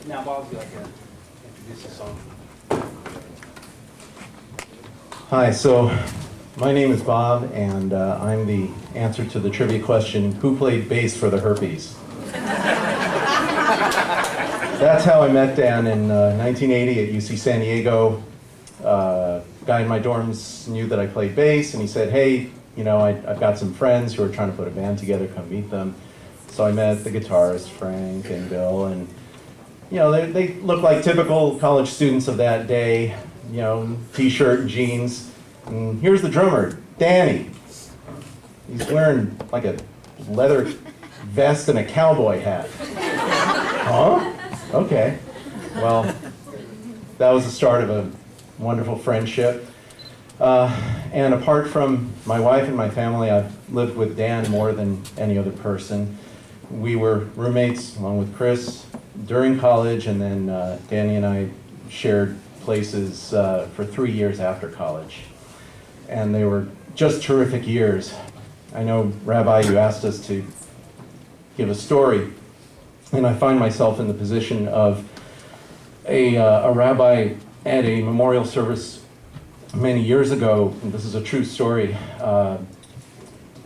Now, Bob, would you like to introduce the song? Hi, so my name is Bob, and I'm the answer to the trivia question, who played bass for the Herpes? That's how I met Dan in 1980 at UC San Diego. Guy in my dorms knew that I played bass, and he said, hey, you know, I've got some friends who are trying to put a band together, come meet them. So I met the guitarist, Frank and Bill, and you know, they look like typical college students of that day, you know, t-shirt and jeans. And here's the drummer, Danny. He's wearing like a leather vest and a cowboy hat. Huh? Okay. Well, that was the start of a wonderful friendship. And apart from my wife and my family, I've lived with Dan more than any other person. We were roommates along with Chris during college, and then Danny and I shared places for 3 years after college. And they were just terrific years. I know, Rabbi, you asked us to give a story, and I find myself in the position of a rabbi at a memorial service many years ago. And this is a true story.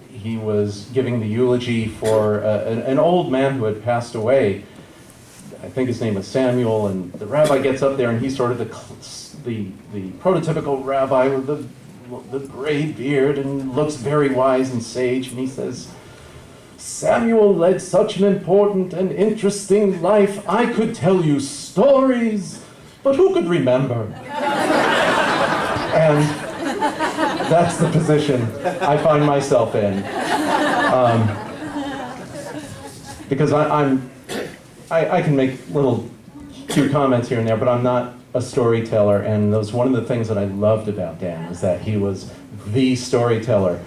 He was giving the eulogy for an old man who had passed away. I think his name was Samuel, and the rabbi gets up there, and he's sort of the prototypical rabbi with the gray beard and looks very wise and sage, and he says, Samuel led such an important and interesting life, I could tell you stories, but who could remember? And that's the position I find myself in. Because I can make little cute comments here and there, but I'm not a storyteller, and that was one of the things that I loved about Dan, is that he was the storyteller.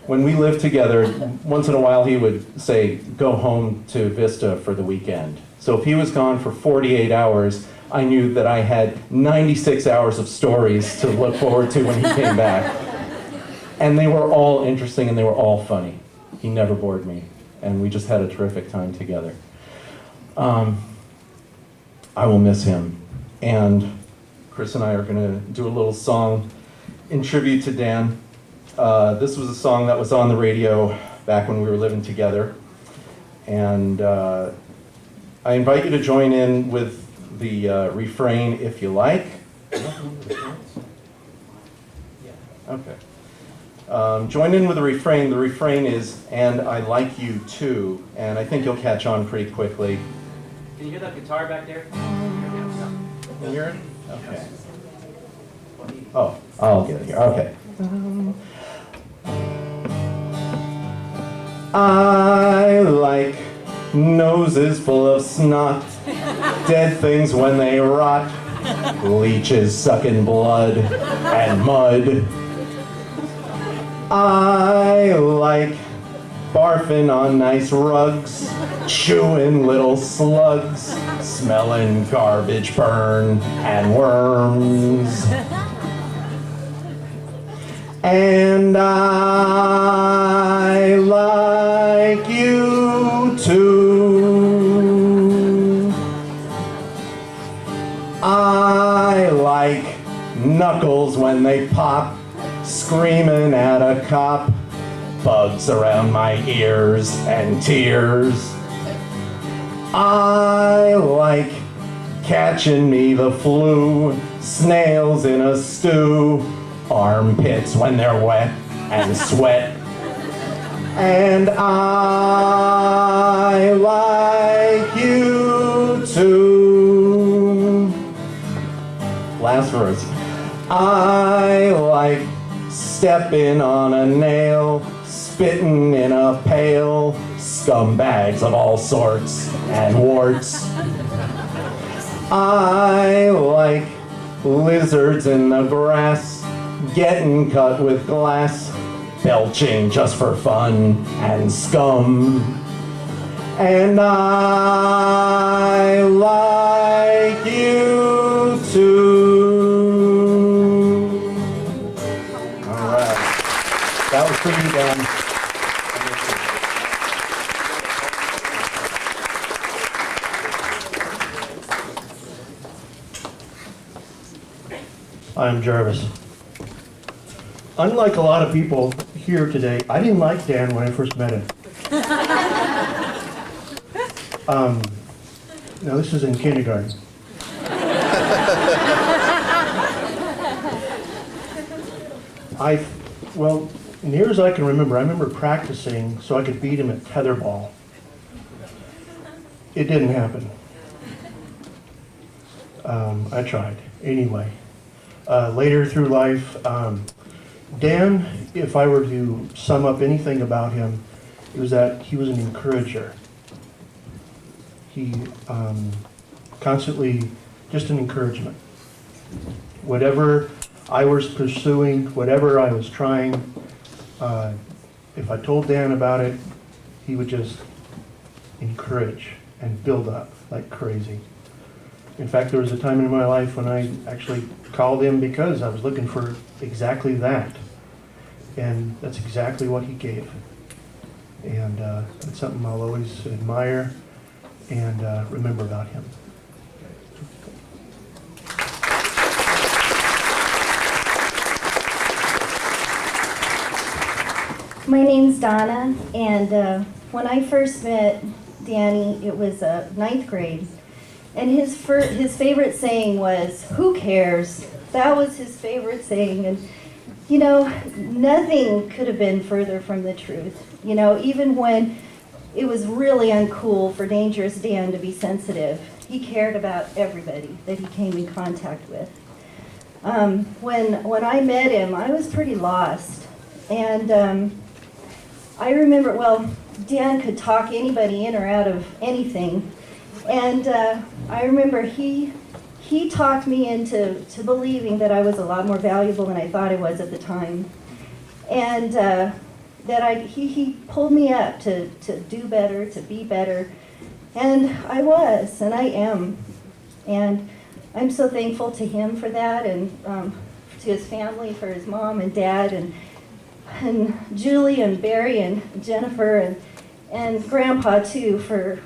When we lived together, once in a while he would say, go home to Vista for the weekend. So if he was gone for 48 hours, I knew that I had 96 hours of stories to look forward to when he came back. And they were all interesting and they were all funny. He never bored me, and we just had a terrific time together. I will miss him. And Chris and I are going to do a little song in tribute to Dan. This was a song that was on the radio back when we were living together. And I invite you to join in with the refrain if you like. Okay. Join in with the refrain. The refrain is, and I like you too. And I think you'll catch on pretty quickly. Can you hear that guitar back there? Can you hear it? Okay. Oh, I'll get it here. Okay. I like noses full of snot, dead things when they rot, leeches sucking blood and mud. I like barfing on nice rugs, chewing little slugs, smelling garbage burn and worms. And I like you too. I like knuckles when they pop, screaming at a cop, bugs around my ears and tears. I like catching me the flu, snails in a stew, armpits when they're wet and sweat. And I like you too. Last verse. I like stepping on a nail, spitting in a pail, scumbags of all sorts and warts. I like lizards in the grass, getting cut with glass, belching just for fun, and scum. And I like you too. All right. That was for you, Dan. I'm Jarvis. Unlike a lot of people here today, I didn't like Dan when I first met him. Now this is in kindergarten. Well, near as I can remember, I remember practicing so I could beat him at tetherball. It didn't happen. I tried. Anyway, later through life, Dan, if I were to sum up anything about him, it was that he was an encourager. He constantly, just an encouragement. Whatever I was pursuing, whatever I was trying, if I told Dan about it, he would just encourage and build up like crazy. In fact, there was a time in my life when I actually called him because I was looking for exactly that. And that's exactly what he gave. And that's something I'll always admire and remember about him. My name's Donna, and when I first met Danny, it was ninth grade. And his favorite saying was, "Who cares?" That was his favorite saying. And, you know, nothing could have been further from the truth. You know, even when it was really uncool for Dangerous Dan to be sensitive, he cared about everybody that he came in contact with. When I met him, I was pretty lost. And I remember, well, Dan could talk anybody in or out of anything. And I remember he talked me into believing that I was a lot more valuable than I thought I was at the time. And he pulled me up to do better, to be better. And I was, and I am. And I'm so thankful to him for that, and to his family, for his mom and dad, and Julie and Barry and Jennifer and Grandpa too, for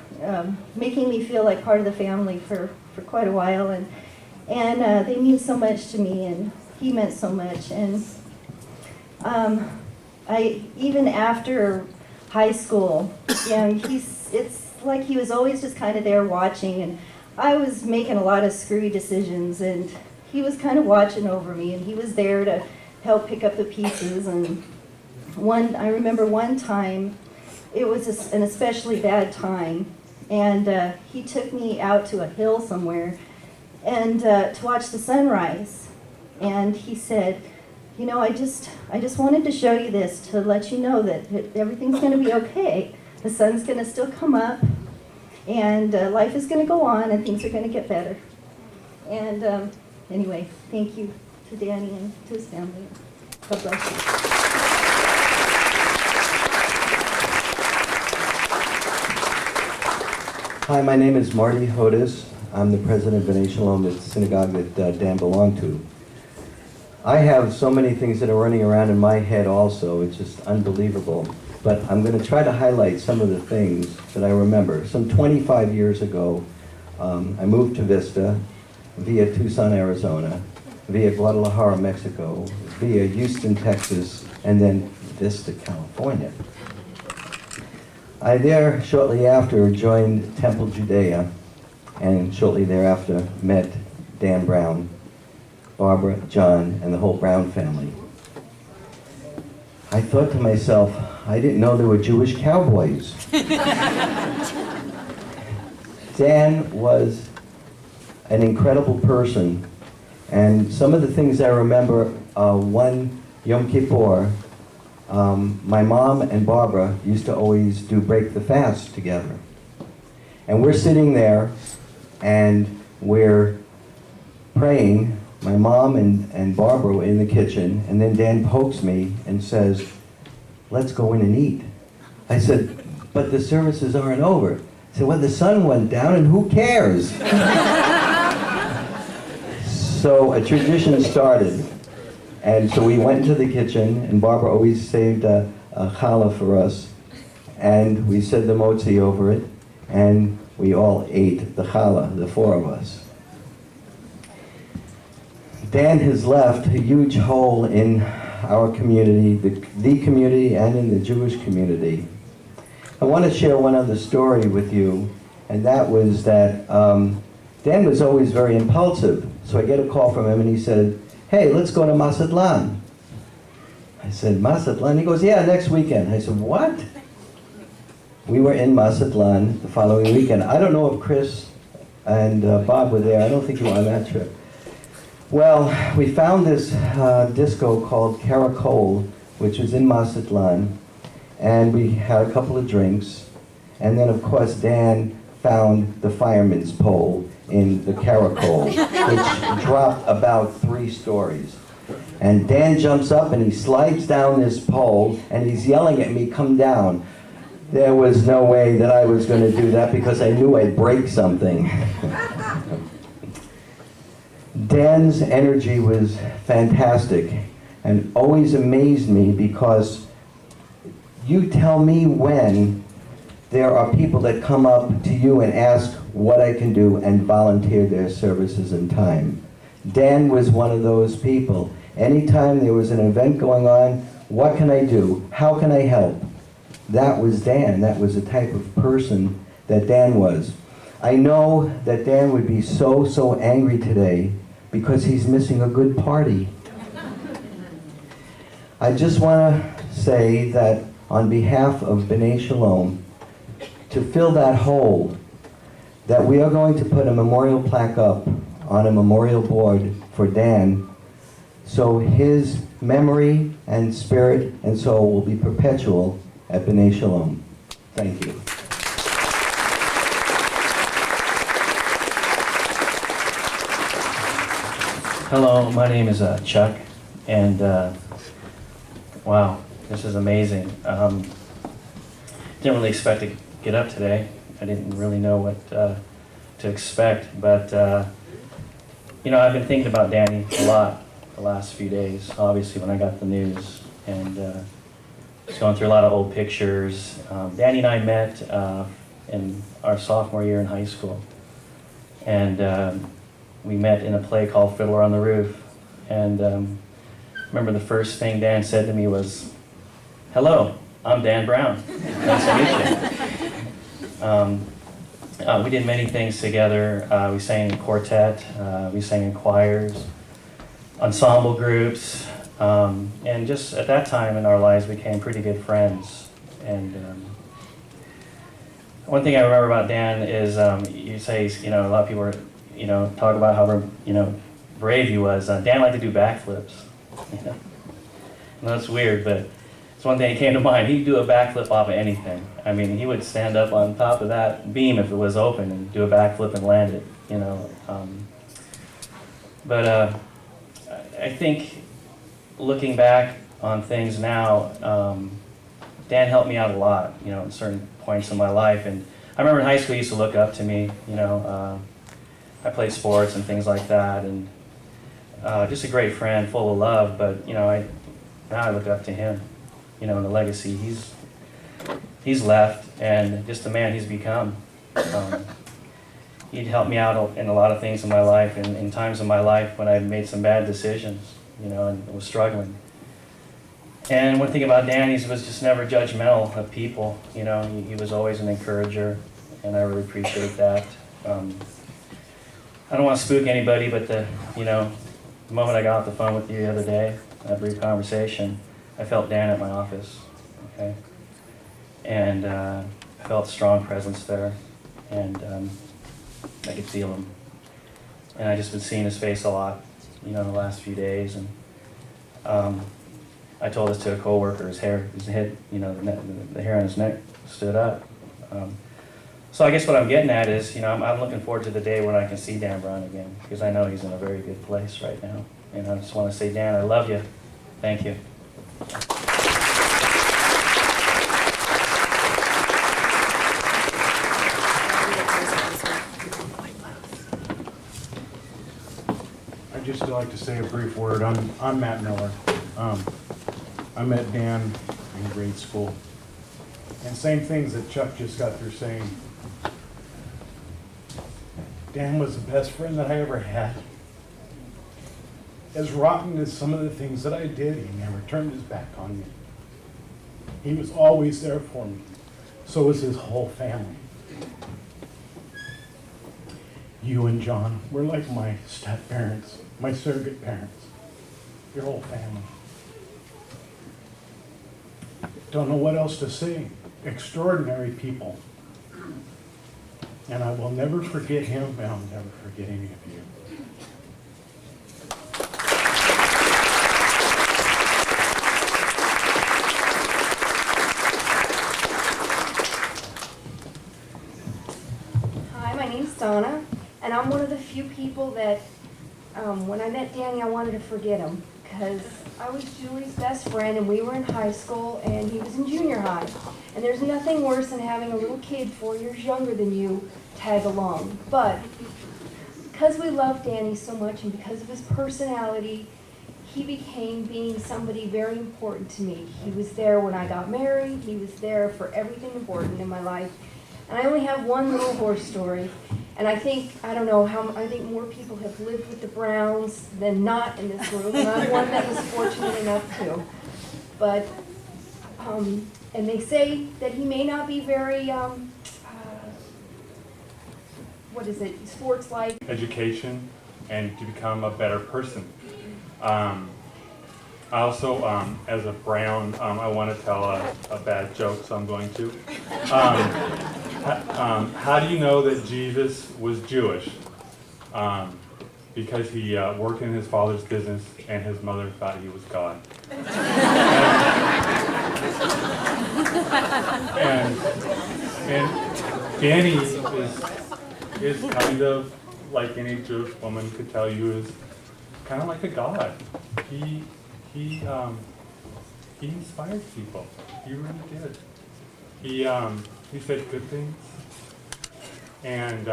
making me feel like part of the family for quite a while, and they mean so much to me, and he meant so much. And I even after high school, it's like he was always just kind of there watching, and I was making a lot of screwy decisions, and he was kind of watching over me, and he was there to help pick up the pieces. And I remember one time, it was an especially bad time, and he took me out to a hill somewhere and to watch the sunrise. And he said, "You know, I just wanted to show you this to let you know that everything's going to be okay. The sun's going to still come up, and life is going to go on, and things are going to get better." And anyway, thank you to Danny and to his family. God bless you. Hi, my name is Marty Hodes. I'm the president of B'nai Shalom, the synagogue that Dan belonged to. I have so many things that are running around in my head also. It's just unbelievable. But I'm going to try to highlight some of the things that I remember. Some 25 years ago, I moved to Vista via Tucson, Arizona, via Guadalajara, Mexico, via Houston, Texas, and then Vista, California. I there, shortly after, joined Temple Judea, and shortly thereafter met Dan Browne, Barbara, John, and the whole Browne family. I thought to myself, I didn't know there were Jewish cowboys. Dan was an incredible person, and some of the things I remember, one Yom Kippur, my mom and Barbara used to always do break the fast together. And we're sitting there and we're praying. My mom and Barbara were in the kitchen, and then Dan pokes me and says, "Let's go in and eat." I said, "But the services aren't over." I said, "Well, the sun went down and who cares?" So a tradition started. And so we went into the kitchen, and Barbara always saved a challah for us. And we said the motzi over it, and we all ate the challah, the four of us. Dan has left a huge hole in our community, the community, and in the Jewish community. I want to share one other story with you, and that was that Dan was always very impulsive. So I get a call from him, and he said, "Hey, let's go to Mazatlan." I said, "Mazatlan?" He goes, "Yeah, next weekend." I said, "What?" We were in Mazatlan the following weekend. I don't know if Chris and Bob were there. I don't think you were on that trip. Well, we found this disco called Caracol, which was in Mazatlan, and we had a couple of drinks. And then, of course, Dan found the fireman's pole in the Caracol, which dropped about 3 stories. And Dan jumps up and he slides down this pole and he's yelling at me, "Come down." There was no way that I was going to do that because I knew I'd break something. Dan's energy was fantastic and always amazed me because you tell me when there are people that come up to you and ask what I can do and volunteer their services and time. Dan was one of those people. Anytime there was an event going on, what can I do? How can I help? That was Dan. That was the type of person that Dan was. I know that Dan would be so angry today because he's missing a good party. I just want to say that on behalf of B'nai Shalom, to fill that hole, that we are going to put a memorial plaque up on a memorial board for Dan, so his memory and spirit and soul will be perpetual at B'nai Shalom. Thank you. Hello, my name is Chuck, and wow, this is amazing. Didn't really expect to get up today. I didn't really know what to expect, but you know, I've been thinking about Danny a lot the last few days, obviously when I got the news, and just going through a lot of old pictures. Danny and I met in our sophomore year in high school, and we met in a play called Fiddler on the Roof, and remember the first thing Dan said to me was, "Hello, I'm Dan Browne. Nice to meet you." We did many things together. We sang in quartet, we sang in choirs, ensemble groups, and just at that time in our lives became pretty good friends. And one thing I remember about Dan is you say, you know, a lot of people are, you know, talk about how, you know, brave he was. Dan liked to do backflips. You know? And that's weird, but it's one thing that came to mind. He'd do a backflip off of anything. I mean, he would stand up on top of that beam if it was open and do a backflip and land it, you know. But I think looking back on things now, Dan helped me out a lot, you know, at certain points in my life. And I remember in high school he used to look up to me, you know. I played sports and things like that, and just a great friend, full of love. But you know, now I look up to him, you know, and the legacy he's left, and just the man he's become. He'd helped me out in a lot of things in my life, and in times in my life when I made some bad decisions, you know, and was struggling. And one thing about Dan, he was just never judgmental of people. You know, he was always an encourager, and I really appreciate that. I don't want to spook anybody, but the moment I got off the phone with you the other day, that brief conversation, I felt Dan at my office, okay? And I felt a strong presence there, and I could feel him. And I just been seeing his face a lot, you know, in the last few days, and I told this to a coworker, his head, you know, the hair on his neck stood up. So I guess what I'm getting at is, you know, I'm looking forward to the day when I can see Dan Browne again, because I know he's in a very good place right now. And I just want to say, Dan, I love you. Thank you. I'd just like to say a brief word. I'm Matt Miller. I met Dan in grade school. And same things that Chuck just got through saying. Dan was the best friend that I ever had. As rotten as some of the things that I did, he never turned his back on me. He was always there for me. So was his whole family. You and John were like my step-parents, my surrogate parents, your whole family. Don't know what else to say. Extraordinary people. And I will never forget him, and I'll never forget any of you. Hi, my name's Donna, and I'm one of the few people that, when I met Danny, I wanted to forget him, because I was Julie's best friend, and we were in high school, and he was in junior high. And there's nothing worse than having a little kid 4 years younger than you tag along. But because we loved Danny so much, and because of his personality, he became being somebody very important to me. He was there when I got married. He was there for everything important in my life. And I only have one little horse story. And I think, I don't know how, I think more people have lived with the Browns than not in this room. And I'm one that was fortunate enough to. But, and they say that he may not be very, what is it, sports-like. Education and to become a better person. I also, as a Browne, I want to tell a bad joke, so I'm going to. How do you know that Jesus was Jewish? Because he worked in his father's business and his mother thought he was God. And Danny is kind of like any Jewish woman could tell you, is kind of like a god. He inspired people. He really did. He said good things, and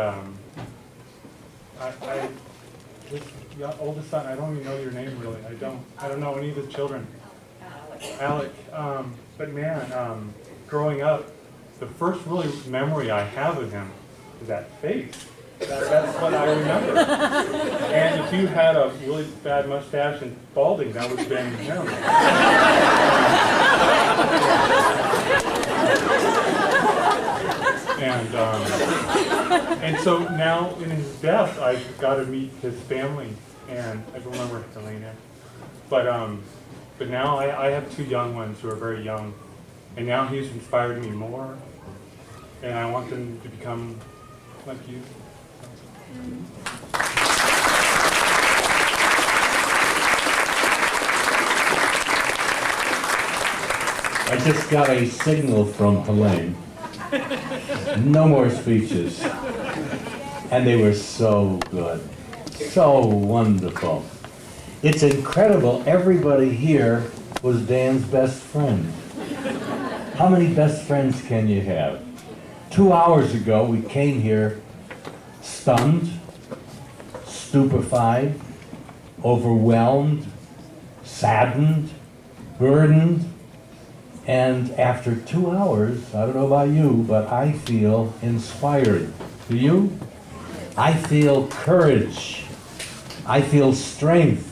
his oldest son. I don't even know your name really. I don't know any of his children. Alec. But man, growing up, the first really memory I have of him is that face. That's what I remember. And if you had a really bad mustache and balding, that would have been him. And so now in his death, I got to meet his family, and I don't remember Helena. But now I have two young ones who are very young, and now he's inspired me more, and I want them to become like you. I just got a signal from Helene. No more speeches. And they were so good. So wonderful. It's incredible. Everybody here was Dan's best friend. How many best friends can you have? 2 hours ago, we came here stunned, stupefied, overwhelmed, saddened, burdened, and after 2 hours, I don't know about you, but I feel inspired. Do you? I feel courage. I feel strength.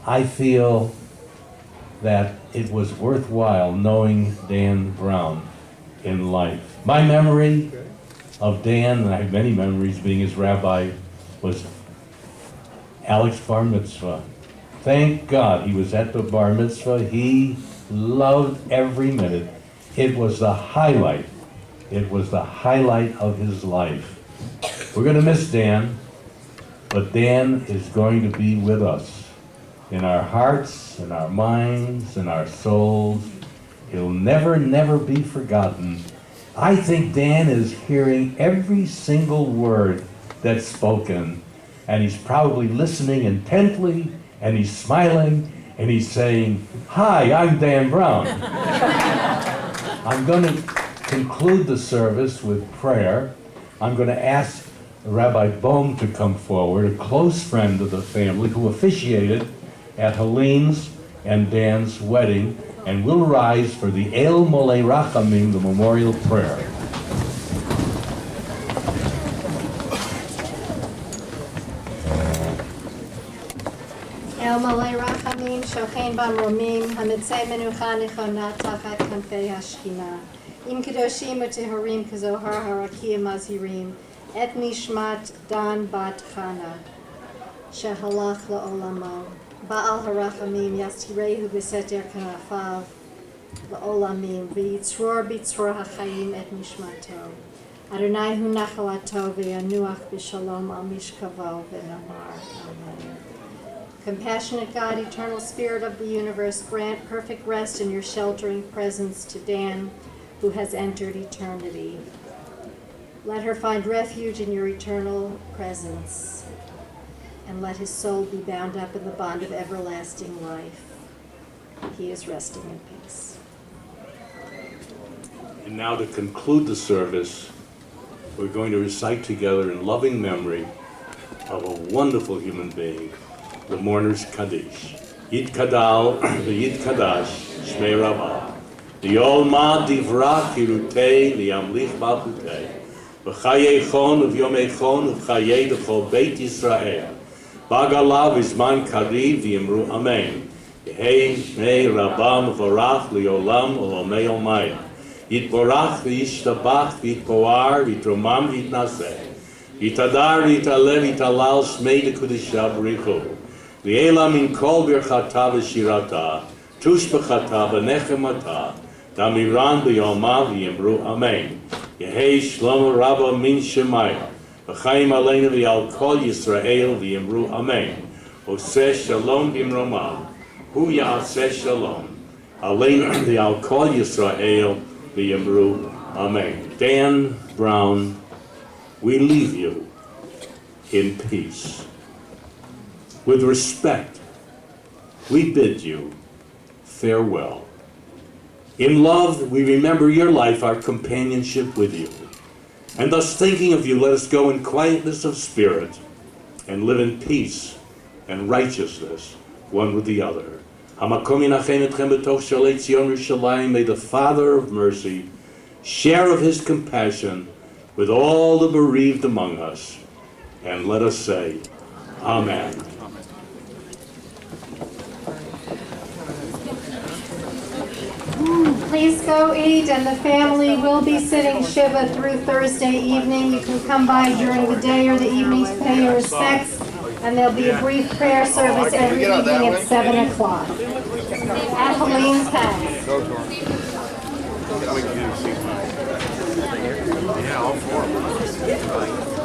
I feel that it was worthwhile knowing Dan Browne in life. My memory of Dan, and I have many memories being his rabbi, was Alec's bar mitzvah. Thank God he was at the bar mitzvah. He loved every minute. It was the highlight. It was the highlight of his life. We're going to miss Dan, but Dan is going to be with us in our hearts, in our minds, in our souls. He'll never, never be forgotten. I think Dan is hearing every single word that's spoken, and he's probably listening intently, and he's smiling, and he's saying, "Hi, I'm Dan Browne." I'm going to conclude the service with prayer. I'm going to ask Rabbi Bohm to come forward, a close friend of the family who officiated at Helene's and Dan's wedding, and we'll rise for the El Molei Rachamim, the memorial prayer. El Malay Rachamim, Shochein Bamromim, Hamitzei Menucha Nechona Tachat Kanfei Hashchina, Im Kedoshim Utehorim Kazohar Harakia Mazhirim, Et Nishmat Dan Bat Chana, Shehalach La'olamo, Baal Harachamim, Yastirehu Beseter Kanafav, La'olamim, V'yitzror B'yitzror HaChayim Et Nishmato, Adonai Hu Nachalato V'yanuach B'shalom Al Mishkavo V'namar. Amen. Compassionate God, eternal Spirit of the universe, grant perfect rest in your sheltering presence to Dan, who has entered eternity. Let her find refuge in your eternal presence, and let his soul be bound up in the bond of everlasting life. He is resting in peace. And now to conclude the service, we're going to recite together in loving memory of a wonderful human being, the mourner's Kaddish. Yit Kadal, Yit Kadash, Shmei Rabbah. Yolma Divrach Hirutei, Liamlich Balchutei. V'chayei Chon, V'yomei Chon, V'chayei D'chol Beit Yisrael. Bagala V'zman Kariv, V'yimru Amen. Yehei Shmei Rabbah M'vorach, Li'olam, Olamei Olmaya. Yitborach, V'yishtabach, V'yitpoar, V'yitromam, V'yitnaseh. Yitadar, V'yitaleh, V'yitalal, Shmei D'kudisha B'richu. V'ela min kol birchata v'shirata, tushbechata v'nechemata, damiran b'yoma v'yimru amen. Yehei shlomo rabba min shemaya, v'chaim aleinu v'yal kol Yisrael v'yimru amen. Oseh shalom b'imromam, hu ya'aseh shalom, aleinu v'yal kol Yisrael v'yimru amen. Dan Browne, we leave you in peace. With respect, we bid you farewell. In love, we remember your life, our companionship with you. And thus thinking of you, let us go in quietness of spirit and live in peace and righteousness one with the other. May the Father of mercy share of his compassion with all the bereaved among us. And let us say, Amen. Please go eat, and the family will be sitting Shiva through Thursday evening. You can come by during the day or the evening to pay your respects, and there'll be a brief prayer service every evening at 7 o'clock at Helene's house. Yeah, all four.